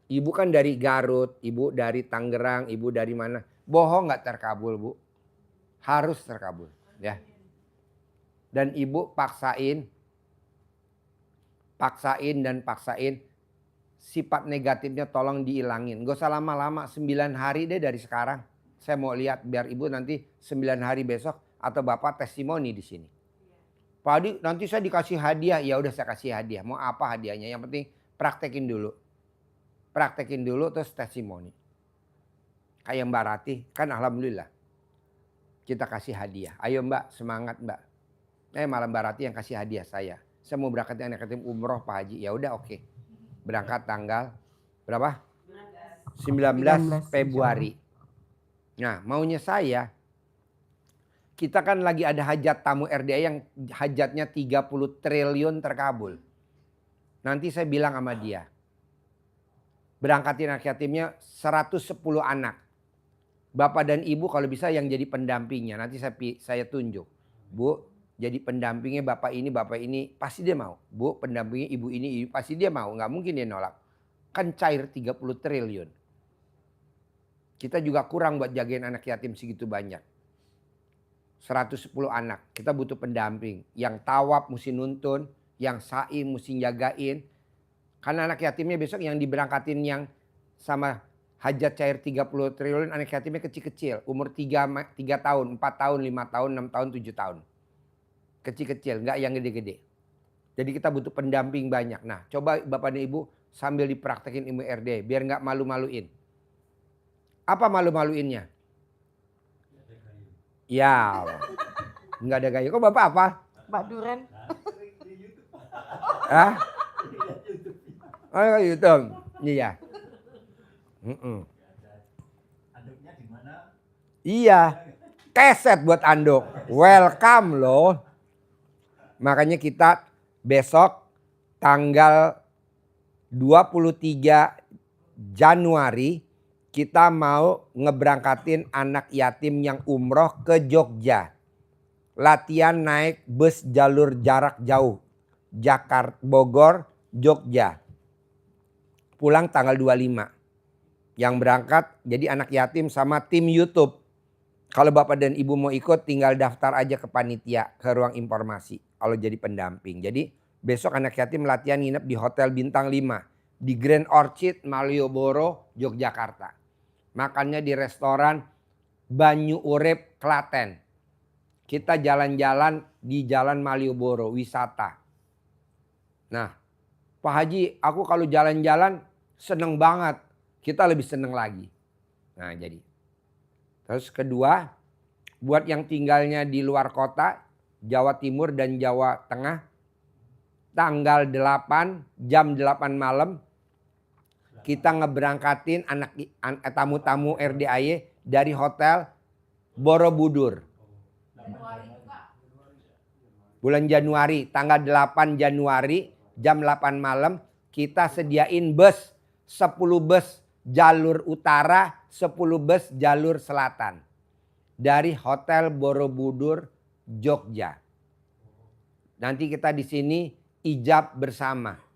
Ibu kan dari Garut, ibu dari Tangerang, ibu dari mana. Bohong nggak terkabul Bu, harus terkabul. Ya. Dan ibu paksain sifat negatifnya tolong dihilangin. Gak usah lama-lama, 9 hari deh dari sekarang. Saya mau lihat biar ibu nanti 9 hari besok atau bapak testimoni di sini. Pak Adi nanti saya dikasih hadiah, ya udah saya kasih hadiah. Mau apa hadiahnya? Yang penting praktekin dulu. Praktekin dulu terus testimoni. Kayak Mbak Rati, kan alhamdulillah. Kita kasih hadiah. Ayo Mbak, semangat Mbak. Malah Mbak Rati yang kasih hadiah saya. Saya mau berangkat anak yatim umroh Pak Haji. Ya udah oke. Berangkat tanggal berapa? 19 Februari. Nah, maunya saya, kita kan lagi ada hajat tamu RDA yang hajatnya 30 triliun terkabul. Nanti saya bilang sama dia, berangkatin anak yatimnya 110 anak. Bapak dan ibu kalau bisa yang jadi pendampingnya. Nanti saya tunjuk. Bu, jadi pendampingnya bapak ini pasti dia mau. Bu, pendampingnya ibu ini pasti dia mau. Nggak mungkin dia nolak. Kan cair 30 triliun. Kita juga kurang buat jagain anak yatim segitu banyak. 110 anak. Kita butuh pendamping. Yang tawab mesti nuntun. Yang sa'i mesti jagain. Karena anak yatimnya besok yang diberangkatin yang sama hajat cair 30 triliun, anak yatimnya kecil-kecil. Umur 3 tahun, 4 tahun, 5 tahun, 6 tahun, 7 tahun. Kecil-kecil, nggak yang gede-gede. Jadi kita butuh pendamping banyak. Nah, coba Bapak dan Ibu sambil dipraktekin ilmu RD biar nggak malu-maluin. Apa malu-maluinnya? Ya, nggak ada gaya. Kok Bapak apa? Mbak Duren. Hah? Oh, YouTube. Iya. Anduknya di mana? Iya. Keset buat anduk. Welcome loh. Makanya kita besok tanggal 23 Januari kita mau ngeberangkatin anak yatim yang umroh ke Jogja. Latihan naik bus jalur jarak jauh. Jakarta, Bogor, Jogja. Pulang tanggal 25. Yang berangkat jadi anak yatim sama tim YouTube. Kalau Bapak dan Ibu mau ikut tinggal daftar aja ke panitia, ke ruang informasi. Kalau jadi pendamping. Jadi besok anak yatim latihan nginep di Hotel Bintang 5. Di Grand Orchid, Malioboro, Yogyakarta. Makannya di restoran Banyu Urip, Klaten. Kita jalan-jalan di Jalan Malioboro, wisata. Nah, Pak Haji, aku kalau jalan-jalan seneng banget. Kita lebih seneng lagi. Nah, jadi. Terus kedua, buat yang tinggalnya di luar kota, Jawa Timur dan Jawa Tengah, tanggal 8 jam 8 malam kita ngeberangkatin tamu-tamu RDAY dari Hotel Borobudur. Bulan Januari, tanggal 8 Januari jam 8 malam kita sediain bus, 10 bus jalur utara, 10 bus jalur selatan. Dari Hotel Borobudur, Jogja. Nanti kita di sini ijab bersama.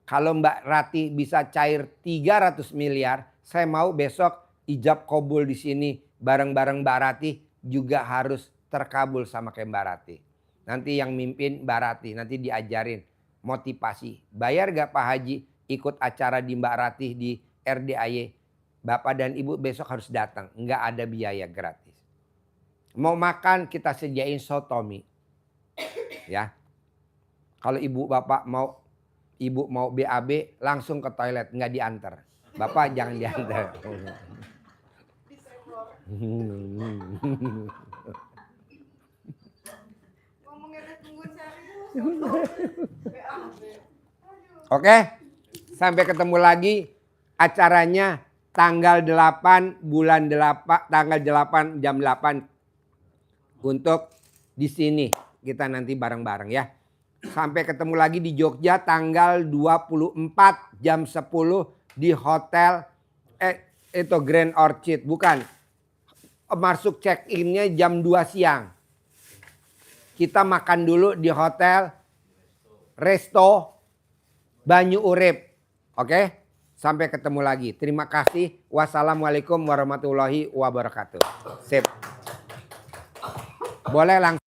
Kalau Mbak Rati bisa cair 300 miliar, saya mau besok ijab kabul di sini bareng-bareng Mbak Rati juga harus terkabul sama kayak Mbak Rati. Nanti yang mimpin Mbak Rati, nanti diajarin motivasi. Bayar gak Pak Haji ikut acara di Mbak Rati di RDAY? Bapak dan Ibu besok harus datang, nggak ada biaya, gratis. Mau makan kita sediain sotomi. Ya. Kalau Ibu Bapak mau Ibu mau BAB langsung ke toilet, nggak diantar. Bapak jangan diantar. Oke, sampai ketemu lagi acaranya tanggal 8 bulan 8 tanggal 8 jam 8 untuk di sini kita nanti bareng-bareng ya. Sampai ketemu lagi di Jogja tanggal 24 jam 10 di hotel itu Grand Orchid, bukan. Masuk check-innya jam 2 siang. Kita makan dulu di hotel Resto Banyu Urip. Oke? Sampai ketemu lagi. Terima kasih. Wassalamualaikum warahmatullahi wabarakatuh. Sip. Boleh langsung.